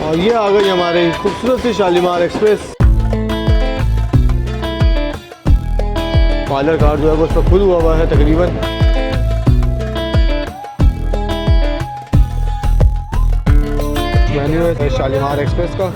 और ये आ गई हमारी खूबसूरत सी शालीमार एक्सप्रेस। पार्लर कार्ड जो है वो उसका खुल हुआ है तकरीबन। मेन्यू है शालीमार एक्सप्रेस का।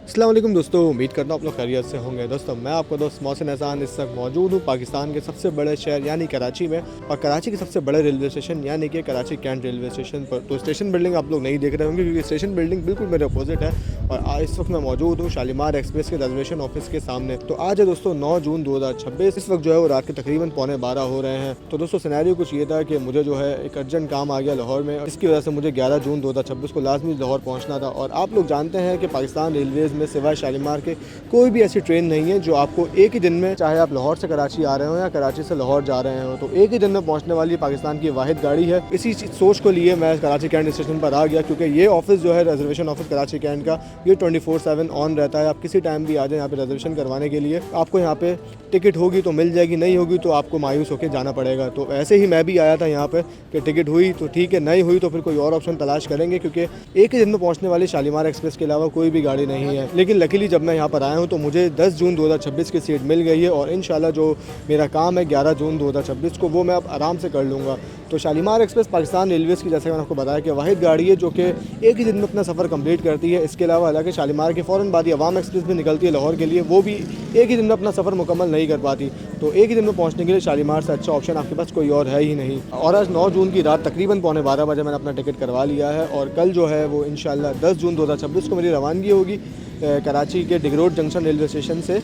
अस्सलाम वालेकुम दोस्तों, उम्मीद करता हूँ आप लोग खैरियत से होंगे। दोस्तों मैं आपका दोस्त मोहसिन एहसान इस वक्त मौजूद हूँ पाकिस्तान के सबसे बड़े शहर यानी कराची में, और कराची के सबसे बड़े रेलवे स्टेशन यानी कि कराची कैंट रेलवे स्टेशन पर। तो स्टेशन बिल्डिंग आप लोग नहीं देख रहे होंगे क्योंकि स्टेशन बिल्डिंग बिल्कुल मेरे अपोजिट है, और इस वक्त मैं मौजूद हूँ शालीमार एक्सप्रेस के रिजर्वेशन ऑफिस के सामने। तो आज है दोस्तों 9 जून 2026। इस वक्त जो है वो रात के तकरीबन 11:15 हो रहे हैं। तो दोस्तों सिनेरियो कुछ ये था कि मुझे जो है एक अर्जेंट काम आ गया लाहौर में, इसकी वजह से मुझे 11 जून 2026 को लाजमी लाहौर पहुँचना था। और आप लोग जानते हैं कि पाकिस्तान रेलवेज़ में सिवाय शालीमार के कोई भी ऐसी ट्रेन नहीं है जो आपको एक ही दिन में, चाहे आप लाहौर से कराची आ रहे हो या कराची से लाहौर जा रहे हो, तो एक ही दिन में पहुंचने वाली पाकिस्तान की वाहिद गाड़ी है। इसी सोच को लिए मैं कराची कैंट स्टेशन पर आ गया, क्योंकि ये ऑफिस जो है रिजर्वेशन ऑफिस कराची कैंट का, ये 24/7 ऑन रहता है। आप किसी टाइम भी आ जाए यहाँ पे रिजर्वेशन करवाने के लिए। आपको यहाँ पे टिकट होगी तो मिल जाएगी, नहीं होगी तो आपको मायूस होकर जाना पड़ेगा। तो ऐसे ही मैं भी आया था यहाँ पे कि टिकट हुई तो ठीक है, नहीं हुई तो फिर कोई और ऑप्शन तलाश करेंगे, क्योंकि एक ही दिन में पहुँचने वाली शालीमार एक्सप्रेस के अलावा कोई भी गाड़ी नहीं है। लेकिन लकीली जब मैं यहाँ पर आया हूँ तो मुझे 10 जून 2026 की सीट मिल गई है, और इंशाल्लाह जो मेरा काम है 11 जून 2026 को वो मैं अब आराम से कर लूँगा। तो शालीमार एक्सप्रेस पाकिस्तान रेलवेज़ की, जैसे मैंने आपको बताया, कि वाहिद गाड़ी है जो कि एक ही दिन में अपना सफ़र कंप्लीट करती है। इसके अलावा हालांकि शालीमार के फ़ौरन बाद अवाम एक्सप्रेस भी निकलती है लाहौर के लिए, वो भी एक ही दिन में अपना सफ़र मुकम्मल नहीं कर पाती। तो एक ही दिन में पहुँचने के लिए शालीमार से अच्छा ऑप्शन आपके पास कोई और है ही नहीं। और आज 9 जून की रात तकरीबन 12:15 बजे मैंने अपना टिकट करवा लिया है, और कल जो है वो इंशाल्लाह 10 जून 2026 को मेरी रवानगी होगी कराची के डिगरोड जंक्शन रेलवे स्टेशन से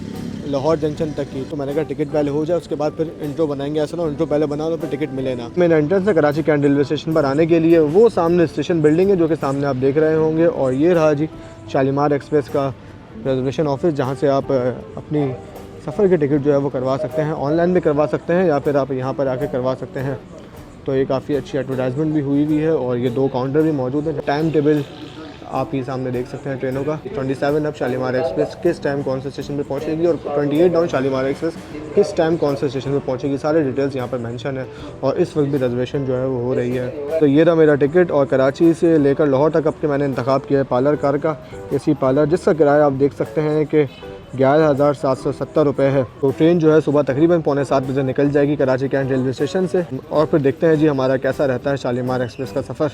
लाहौर जंक्शन तक की। तो मैंने कहा टिकट पहले हो जाए, उसके बाद फिर इंट्रो बनाएंगे। ऐसा ना इंट्रो पहले बनाओ तो फिर टिकट मिले ना। मेन एंट्रेंस है कराची कैंट रेलवे स्टेशन पर आने के लिए, वो सामने स्टेशन बिल्डिंग है जो कि सामने आप देख रहे होंगे, और ये रहा जी शालीमार एक्सप्रेस का रिजर्वेशन ऑफिस, जहाँ से आप अपनी सफ़र के टिकट जो है वो करवा सकते हैं। ऑनलाइन भी करवा सकते हैं या फिर आप यहाँ पर आके करवा सकते हैं। तो ये काफ़ी अच्छी एडवर्टाइजमेंट भी हुई हुई है, और ये 2 काउंटर भी मौजूद है। टाइम टेबल आप ये सामने देख सकते हैं ट्रेनों का। 27 अब शालीमार एक्सप्रेस किस टाइम कौन से स्टेशन पे पहुंचेगी, और 28 डाउन शालीमार एक्सप्रेस किस टाइम कौन से स्टेशन पे पहुंचेगी, सारे डिटेल्स यहाँ पर मेंशन है। और इस वक्त भी रिजर्वेशन जो है वो हो रही है। तो ये रहा मेरा टिकट, और कराची से लेकर लाहौर तक अब के मैंने इंतखाब किया है पार्लर कार का, एसी पार्लर, जिसका किराया आप देख सकते हैं कि 11,770 रुपये है। तो ट्रेन जो है सुबह तकरीबन 6:45 बजे निकल जाएगी कराची कैंट रेलवे स्टेशन से, और फिर देखते हैं जी हमारा कैसा रहता है शालीमार एक्सप्रेस का सफ़र।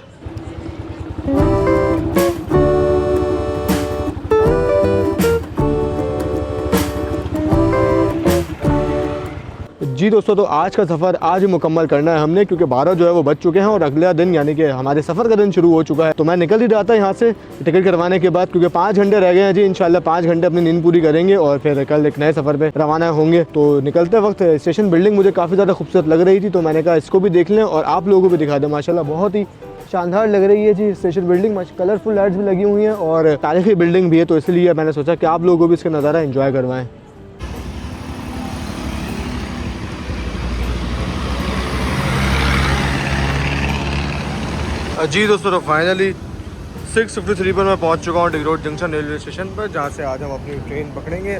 जी दोस्तों, तो आज का सफ़र आज ही मुकम्मल करना है हमने, क्योंकि 12 जो है वो बज चुके हैं, और अगला दिन यानी कि हमारे सफ़र का दिन शुरू हो चुका है। तो मैं निकल ही रहा था यहाँ से टिकट करवाने के बाद, क्योंकि 5 घंटे रह गए हैं जी। इंशाल्लाह 5 घंटे अपनी नींद पूरी करेंगे और फिर कल एक नए सफ़र पे रवाना होंगे। तो निकलते वक्त स्टेशन बिल्डिंग मुझे काफ़ी ज़्यादा खूबसूरत लग रही थी, तो मैंने कहा इसको भी देख लें और आप लोगों को भी दिखा दें। माशाल्लाह बहुत ही शानदार लग रही है जी स्टेशन बिल्डिंग, कलरफुल लाइट्स भी लगी हुई हैं और तारीखी बिल्डिंग भी है। तो इसलिए मैंने सोचा कि आप लोगों को भी इसका नज़ारा एंजॉय करवाएं। जी दोस्तों, तो फाइनली 6:53 पर मैं पहुंच चुका हूं डिगरोड जंक्शन रेलवे स्टेशन पर, जहां से आज हम अपनी ट्रेन पकड़ेंगे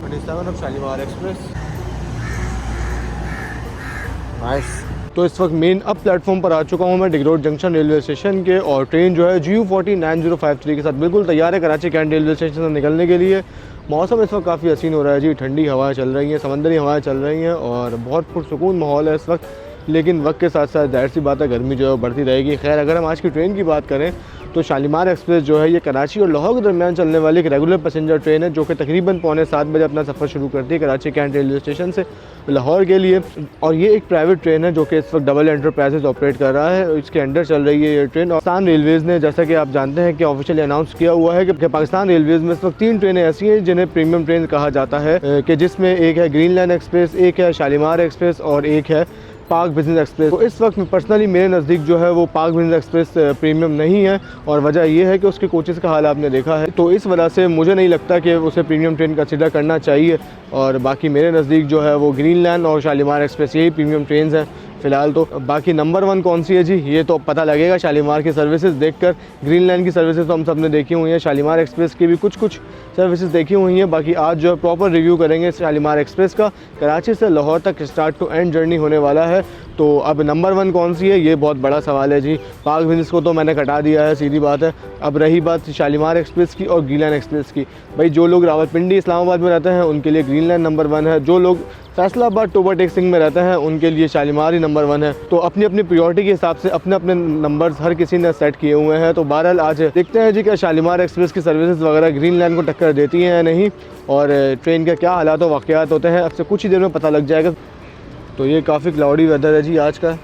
27 अब शालीमार एक्सप्रेस। नाइस। तो इस वक्त मेन अब प्लेटफॉर्म पर आ चुका हूं मैं डिगरोड जंक्शन रेलवे स्टेशन के, और ट्रेन जो है GU40 9053 के साथ बिल्कुल तैयार है कराची कैंट रेलवे स्टेशन से निकलने के लिए। मौसम इस वक्त काफ़ी हसीन हो रहा है जी, ठंडी हवाएं चल रही हैं, समंदरी हवाएं चल रही हैं, और बहुत पुरसुकून माहौल है इस वक्त। लेकिन वक्त के साथ साथ जाहिर सी बात है गर्मी जो है बढ़ती रहेगी। खैर, अगर हम आज की ट्रेन की बात करें तो शालीमार एक्सप्रेस जो है ये कराची और लाहौर के दरमियान चलने वाली एक रेगुलर पैसेंजर ट्रेन है, जो कि तकरीबन 6:45 बजे अपना सफ़र शुरू करती है कराची कैंट रेलवे स्टेशन से लाहौर के लिए। और ये एक प्राइवेट ट्रेन है जो कि इस वक्त डबल एंटरप्राइजेज ऑपरेट कर रहा है, इसके अंडर चल रही है ये ट्रेन। और पाकिस्तान रेलवेज़ ने, जैसा कि आप जानते हैं कि ऑफिशियली अनाउंस किया हुआ है कि पाकिस्तान रेलवेज़ में इस वक्त 3 ट्रेनें ऐसी हैं जिन्हें प्रीमियम ट्रेन कहा जाता है, कि जिसमें एक है ग्रीन लाइन एक्सप्रेस, एक है शालीमार एक्सप्रेस और एक है पाक बिजनेस एक्सप्रेस। तो इस वक्त पर्सनली मेरे नज़दीक जो है वो पाक बिजनेस एक्सप्रेस प्रीमियम नहीं है, और वजह ये है कि उसके कोचेज़ का हाल आपने देखा है। तो इस वजह से मुझे नहीं लगता कि उसे प्रीमियम ट्रेन कंसिडर करना चाहिए, और बाकी मेरे नज़दीक जो है वो ग्रीन लाइन और शालीमार एक्सप्रेस यही प्रीमियम ट्रेन हैं। फ़िलहाल तो। बाकी नंबर 1 कौन सी है जी, ये तो पता लगेगा शालीमार की सर्विसेज देखकर। ग्रीन लाइन की सर्विसेज तो हम सब ने देखी हुई हैं, शालीमार एक्सप्रेस की भी कुछ सर्विसेज देखी हुई हैं। बाकी आज जो है प्रॉपर रिव्यू करेंगे शालीमार एक्सप्रेस का। कराची से लाहौर तक स्टार्ट टू एंड जर्नी होने वाला है। तो अब नंबर 1 कौन सी है, ये बहुत बड़ा सवाल है जी। पाक विंस को तो मैंने कटा दिया है, सीधी बात है। अब रही बात शालीमार एक्सप्रेस की और ग्रीन लाइन एक्सप्रेस की। भाई जो लोग रावलपिंडी इस्लामाबाद में रहते हैं उनके लिए ग्रीन लाइन नंबर 1 है, जो लोग फैसलाबाद टोबा टेक सिंह में रहते हैं उनके लिए शालीमार ही नंबर 1 है। तो अपनी अपनी प्रायोरिटी के हिसाब से अपने अपने नंबर्स हर किसी ने सेट किए हुए हैं। तो बहरहाल आज देखते हैं जी क्या शालीमार एक्सप्रेस की सर्विसेज वगैरह ग्रीन लाइन को टक्कर देती हैं या नहीं, और ट्रेन के क्या हालात व वाक़यात होते हैं, अब से कुछ ही देर में पता लग जाएगा। तो ये काफ़ी क्लाउडी वेदर है जी आज का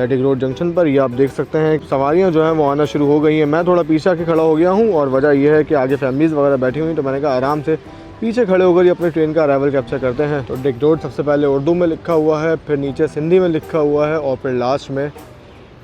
डिग रोड जंक्शन पर। ये आप देख सकते हैं सवारियां जो हैं वो आना शुरू हो गई हैं। मैं थोड़ा पीछे आके खड़ा हो गया हूं, और वजह यह है कि आगे फैमिलीज़ वगैरह बैठी हुई, तो मैंने कहा आराम से पीछे खड़े होकर ये अपने ट्रेन का अराइवल कैप्चर करते हैं। तो डिग रोड सबसे पहले उर्दू में लिखा हुआ है, फिर नीचे सिंधी में लिखा हुआ है, और फिर लास्ट में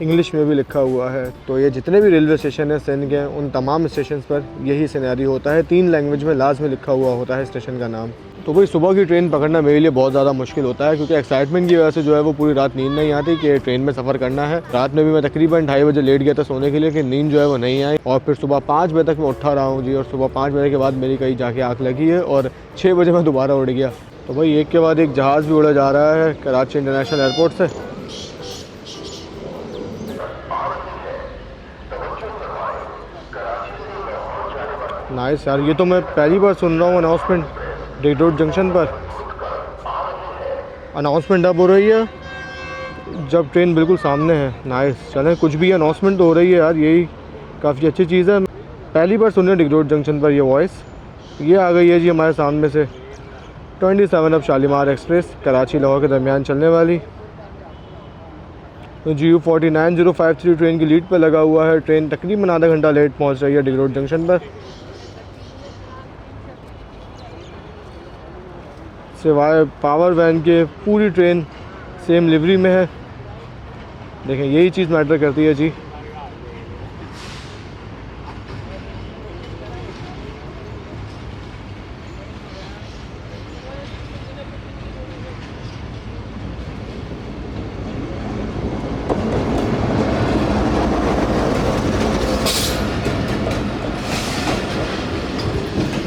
इंग्लिश में भी लिखा हुआ है। तो ये जितने भी रेलवे स्टेशन हैं सिंध के, उन तमाम स्टेशन पर यही सिनेरियो होता है। 3 लैंग्वेज में लास्ट में लिखा हुआ होता है स्टेशन का नाम। तो भाई सुबह की ट्रेन पकड़ना मेरे लिए बहुत ज़्यादा मुश्किल होता है, क्योंकि एक्साइटमेंट की वजह से जो है वो पूरी रात नींद नहीं आती कि ट्रेन में सफ़र करना है। रात में भी मैं तकरीबन 2:30 बजे लेट गया था सोने के लिए, कि नींद जो है वो नहीं आई, और फिर सुबह 5 बजे तक मैं उठा रहा हूँ जी। और सुबह 5 बजे के बाद मेरी कहीं जाके आँख लगी है, और 6 बजे मैं दोबारा उठ गया। तो भाई एक के बाद एक जहाज़ भी उड़ा जा रहा है कराची इंटरनेशनल एयरपोर्ट से। नाइस यार, ये तो मैं पहली बार सुन रहा हूँ अनाउंसमेंट डिग रोड जंक्शन पर। अनाउंसमेंट अब हो रही है जब ट्रेन बिल्कुल सामने है। नाइस, चलें कुछ भी अनाउंसमेंट तो हो रही है यार, यही काफ़ी अच्छी चीज़ है। पहली बार सुन रहे डिग रोड जंक्शन पर ये वॉइस। ये आ गई है जी हमारे सामने से 27 अब शालीमार एक्सप्रेस कराची लाहौर के दरमियान चलने वाली। तो GU 49053 ट्रेन की लीड पर लगा हुआ है। ट्रेन तकरीबन आधा घंटा लेट पहुँच रही है डिग रोड जंक्शन पर। सिवाय पावर वैन के पूरी ट्रेन सेम लिवरी में है। देखें यही चीज़ मैटर करती है जी।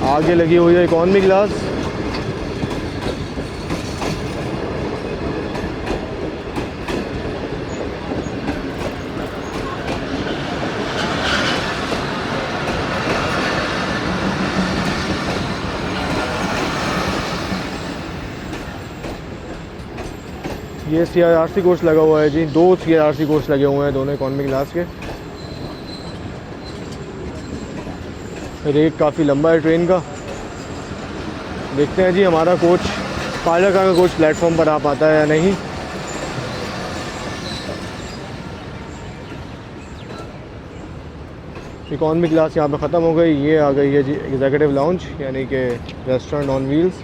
आगे लगी हुई है इकॉनमी क्लास। ये CRRC कोच लगा हुआ है जी, 2 CRRC कोच लगे हुए हैं, दोनों इकॉनमी क्लास के। रेक काफ़ी लंबा है ट्रेन का। देखते हैं जी हमारा कोच पायलट का कोच प्लेटफॉर्म पर आ पाता है या नहीं। इकॉनमी क्लास यहाँ पे ख़त्म हो गई। ये आ गई है जी एग्जीक्यूटिव लाउंज, यानी कि रेस्टोरेंट ऑन व्हील्स,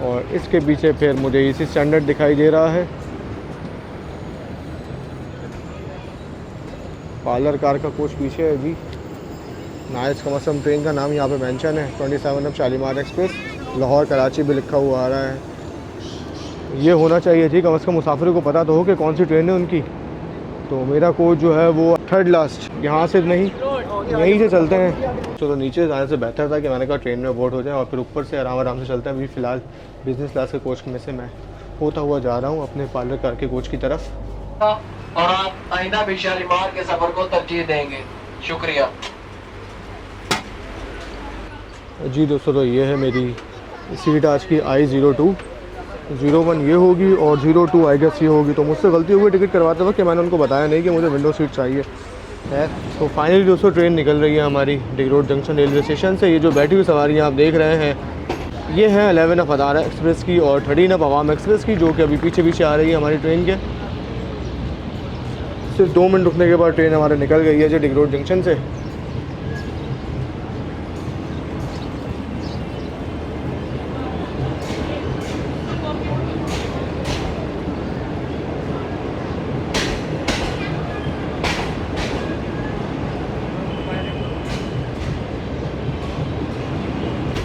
और इसके पीछे फिर मुझे इसी स्टैंडर्ड दिखाई दे रहा है। पार्लर कार का कोच पीछे है जी। नाइस, कम से कम ट्रेन का नाम यहाँ पे मेंशन है 27 अब शालीमार एक्सप्रेस। लाहौर कराची भी लिखा हुआ आ रहा है। ये होना चाहिए जी, कम से कम मुसाफिरों को पता तो हो कि कौन सी ट्रेन है उनकी। तो मेरा कोच जो है वो थर्ड लास्ट, यहाँ से नहीं यहीं से चलते हैं। तो नीचे जाने से बेहतर था कि मैंने कहा ट्रेन में बोर्ड हो जाए और फिर ऊपर से आराम से चलते हैं। अभी फ़िलहाल बिज़नेस क्लास के कोच में से मैं होता हुआ जा रहा हूँ अपने पार्लर कार के कोच की तरफ। और आप आइंदा भी शालीमार के सफर को तरजीह देंगे। शुक्रिया जी दोस्तों। तो ये है मेरी सीट आज की I02। 01 ये होगी और 02 आई गेस ये होगी। तो मुझसे गलती हुई टिकट करवाते वक्त कि मैंने उनको बताया नहीं कि मुझे विंडो सीट चाहिए है। तो फाइनली दोस्तों ट्रेन निकल रही है हमारी डिग रोड जंक्शन रेलवे स्टेशन से। ये जो बैठी हुई सवारियाँ आप देख रहे हैं ये हैं 11 ऑफ अदारा एक्सप्रेस की और 13 ऑफ अवाम एक्सप्रेस की, जो कि अभी पीछे पीछे आ रही है हमारी ट्रेन के। सिर्फ 2 मिनट रुकने के बाद ट्रेन हमारे निकल गई है जो डिग रोड जंक्शन से।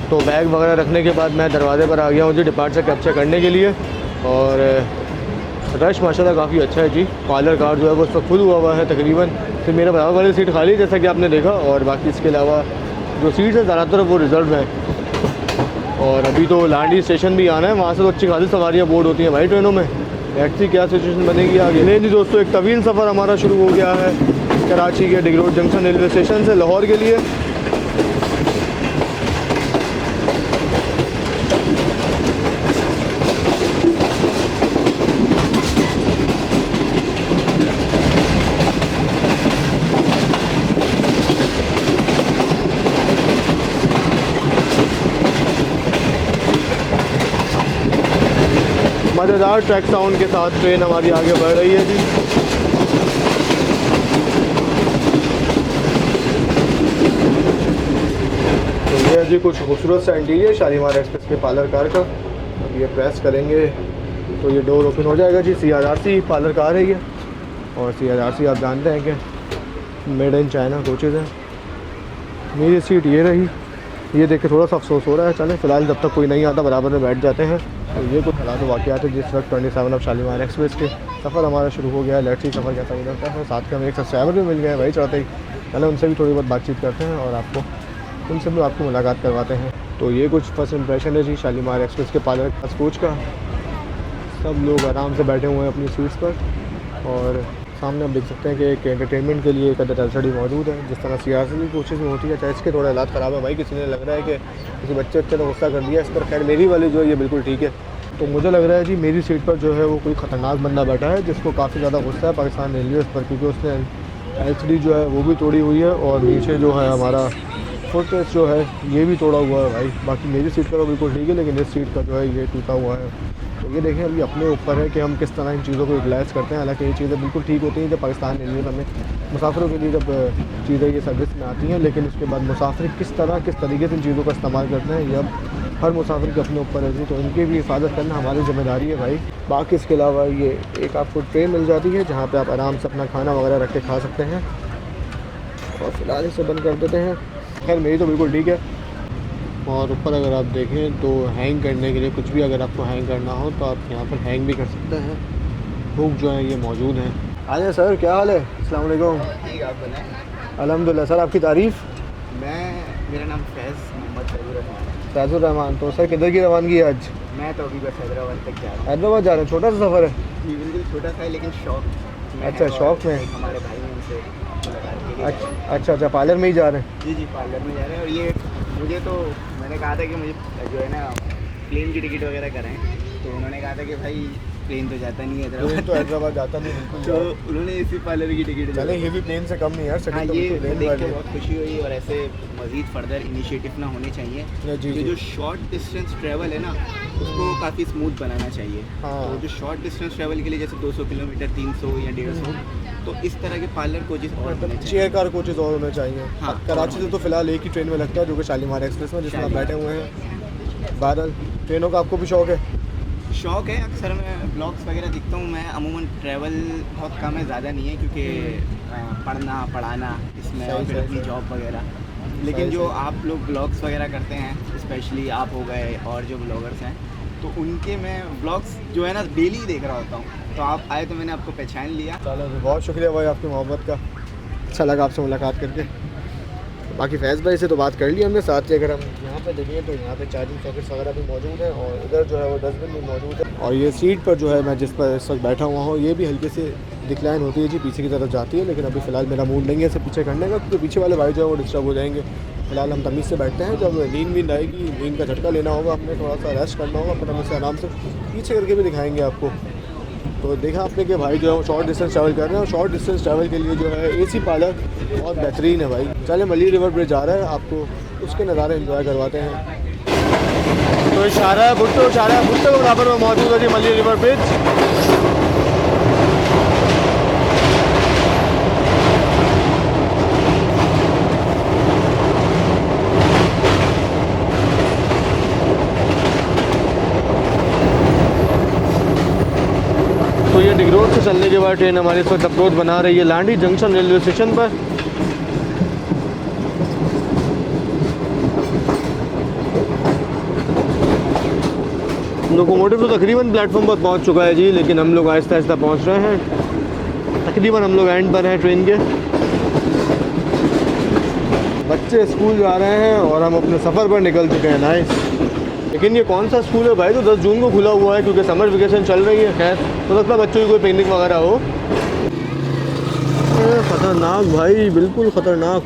तो बैग वगैरह रखने के बाद मैं दरवाजे पर आ गया हूँ जी डिपार्चर कैप्चर करने के लिए। और रश माशाल्लाह काफ़ी अच्छा है जी। पार्लर कार जो है वो इस वक्त फुल हुआ है तकरीबन। फिर मेरे बराबर वाली सीट खाली है जैसा कि आपने देखा, और बाकी इसके अलावा जो सीट्स है ज़्यादातर वो रिज़र्व है। और अभी तो लांडी स्टेशन भी आना है, वहाँ से तो अच्छी खासी सवारियाँ बोर्ड होती हैं भाई ट्रेनों में। देखती क्या सिचुएशन बनेगी आगे। नहीं जी दोस्तों, एक तवील सफ़र हमारा शुरू हो गया है कराची के डिग रोड जंक्शन रेलवे स्टेशन से लाहौर के लिए। मज़ेदार ट्रैक साउंड के साथ ट्रेन हमारी आगे बढ़ रही है जी। तो ये है जी कुछ खूबसूरत सा इंटीरियर शालीमार एक्सप्रेस के पार्लर कार का। अब ये प्रेस करेंगे तो ये डोर ओपन हो जाएगा जी। CRRC पार्लर कार है ये, और CRRC आप जानते हैं कि मेड इन चाइना कोचेज़ हैं। मेरी सीट ये रही, ये देख के थोड़ा सा अफसोस हो रहा है। चलें फ़िलहाल जब तक कोई नहीं आता बराबर में बैठ जाते हैं। तो ये कुछ हालात वाक़यात है जिस वक्त 27 ऑफ शालीमार एक्सप्रेस के सफ़र हमारा शुरू हो गया है। लेट्स सी सफ़र कैसा गुजरता है। साथ के हमें एक सब्सक्राइबर भी मिल गए हैं भाई चढ़ते ही। चलें उनसे भी थोड़ी बहुत बातचीत करते हैं और उनसे भी आपको मुलाकात करवाते हैं। तो ये कुछ फर्स्ट इंप्रेशन है जी शालीमार एक्सप्रेस के पार्लर कोच का। सब लोग आराम से बैठे हुए हैं अपनी सीट्स पर, और सामने आप देख सकते हैं कि एक एंटरटेनमेंट के लिए एक अदर एलसीडी मौजूद है जिस तरह CRC की कोशिश में होती है। चाहे इसके थोड़ा हालात ख़राब है भाई, किसी ने लग रहा है कि किसी बच्चे ने गुस्सा कर दिया इस पर। खैर मेरी वाली जो है ये बिल्कुल ठीक है। तो मुझे लग रहा है जी मेरी सीट पर जो है वो कोई ख़तरनाक बंदा बैठा है जिसको काफ़ी ज़्यादा गुस्सा है पाकिस्तान रेलवे पर, क्योंकि उसने LCD जो है वो भी तोड़ी हुई है, और नीचे जो है हमारा फुट रेस्ट जो है ये भी तोड़ा हुआ है भाई। बाकी मेरी सीट का तो बिल्कुल ठीक है, लेकिन इस सीट का जो है ये टूटा हुआ है। तो ये देखें अभी अपने ऊपर है कि हम किस तरह इन चीज़ों को यूटिलाइज़ करते हैं। हालांकि ये चीज़ें बिल्कुल ठीक होती हैं जब पाकिस्तान रेलवे में हमें मुसाफिरों के लिए जब चीज़ें ये सर्विस में आती हैं, लेकिन उसके बाद मुसाफिर किस तरीके से इन चीज़ों का इस्तेमाल करते हैं ये अब हर मुसाफिर के अपने ऊपर है जी। तो इनकी भी हिफाजत करना हमारी ज़िम्मेदारी है भाई। बाकी इसके अलावा ये एक आपको ट्रे मिल जाती है जहाँ पर आप आराम से अपना खाना वगैरह रख के खा सकते हैं। और फिलहाल इसे बंद कर देते हैं। खैर मेरी तो बिल्कुल ठीक है। और ऊपर अगर आप देखें तो हैंग करने के लिए कुछ भी अगर आपको हैंग करना हो तो आप यहाँ पर हैंग भी कर सकते हैं। हुक जो है ये मौजूद है। आइए सर, क्या हाल है? अस्सलाम वालेकुम। ठीक आप बनाएं। अल्हम्दुलिल्लाह सर, आपकी तारीफ़। मेरा नाम मोहम्मद फैज़ुर रहमान। तो सर किधर की रवानगी है आज? मैं तो अभी बस हैदराबाद तक जा रहा हूँ। हैदराबाद जा रहे हैं? छोटा सा सफ़र है? जी बिल्कुल छोटा सा है लेकिन शौक। अच्छा, शौक में। हमारे भाई ने उनसे मुलाकात के लिए। अच्छा, पार्लर में ही जा रहे हैं? जी पार्लर में जा रहे हैं। और ये मुझे तो मैंने कहा था कि मुझे जो है ना प्लेन की टिकट वगैरह कराएं, तो उन्होंने कहा था कि भाई प्लेन तो जाता नहीं है हैदराबाद। तो हैदराबाद जाता नहीं बिल्कुल। तो उन्होंने इसी पार्लर की टिकट। चले ये भी प्लेन से कम नहीं है। हाँ, ये देख के बहुत खुशी हुई। और ऐसे मज़ीद फर्दर इनिशिएटिव ना होने चाहिए। जी, जो शॉर्ट डिस्टेंस ट्रैवल है ना उसको काफ़ी स्मूथ बनाना चाहिए। हाँ। तो जो शॉर्ट डिस्टेंस ट्रैवल के लिए जैसे 200 किलोमीटर 300 या 150, तो इस तरह के पार्लर कोचेस और होने चाहिए। चेयर कार कोचेज़ और होने चाहिए। हाँ, कराची से तो फ़िलहाल एक ही ट्रेन में लगता है जो कि शालीमार एक्सप्रेस में, जिसमें आप बैठे हुए हैं। बहरहाल ट्रेनों का आपको भी शौक़ है? शौक़ है। अक्सर मैं ब्लॉग्स वगैरह दिखता हूँ। मैं अमूमन ट्रैवल बहुत कम है, ज़्यादा नहीं है, क्योंकि पढ़ाना इसमें और फिर अपनी जॉब वगैरह। लेकिन जो आप लोग ब्लॉग्स वगैरह करते हैं, स्पेशली आप हो गए और जो ब्लॉगर्स हैं, तो उनके मैं ब्लॉग्स जो है ना डेली देख रहा होता हूँ। तो आप आए तो मैंने आपको पहचान लिया। चलो बहुत शुक्रिया भाई आपकी मोहब्बत का। अच्छा लगा आपसे मुलाकात करके। बाकी फैज़ भाई से तो बात कर ली हमने। साथ ही अगर हम यहाँ पे देखें तो यहाँ पे चार्जिंग सॉकेट्स वगैरह भी मौजूद है, और इधर जो है वो डस्टबिन भी मौजूद है। और ये सीट पर जो है मैं जिस पर इस वक्त बैठा हुआ हूँ ये भी हल्के से डिक्लाइन होती है जी, पीछे की तरफ जाती है। लेकिन अभी फ़िलहाल मेरा मूड नहीं है इसे पीछे करने का, क्योंकि पीछे वाले भाई जो है वो डिस्टर्ब हो जाएंगे। फ़िलहाल हम तमीज़ से बैठते हैं। जब नींद आएगी, नींद का झटका लेना होगा, अपने थोड़ा सा रेस्ट करना होगा, फिर हम इसे आराम से पीछे करके भी दिखाएँगे आपको। तो देखा आपने कि भाई जो है वो शॉर्ट डिस्टेंस ट्रैवल कर रहे हैं, और शॉर्ट डिस्टेंस ट्रैवल के लिए जो है AC पार्लर बहुत बेहतरीन है भाई। चले मली रिवर ब्रिज आ रहा है, आपको उसके नज़ारे एंजॉय करवाते हैं। तो इशारा भुट्टो के बराबर में मौजूद है जी मली रिवर ब्रिज। तो ये डिग रोड से चलने के बाद ट्रेन हमारी इस वक्त अप्रोच बना रही है लांडी जंक्शन रेलवे स्टेशन पर। लोकोमोटिव तो तकरीबन प्लेटफॉर्म पर पहुंच चुका है जी, लेकिन हम लोग आहिस्ता आहिस्ता पहुंच रहे हैं। तकरीबन हम लोग एंड पर हैं ट्रेन के। बच्चे स्कूल जा रहे हैं और हम अपने सफ़र पर निकल चुके हैं। नाइस। लेकिन ये कौन सा स्कूल है भाई? तो 10 जून को खुला हुआ है क्योंकि समर वेकेशन चल रही है। खैर हो सकता है बच्चों की कोई पिकनिक वगैरह हो। ख़तरनाक भाई, बिल्कुल ख़तरनाक,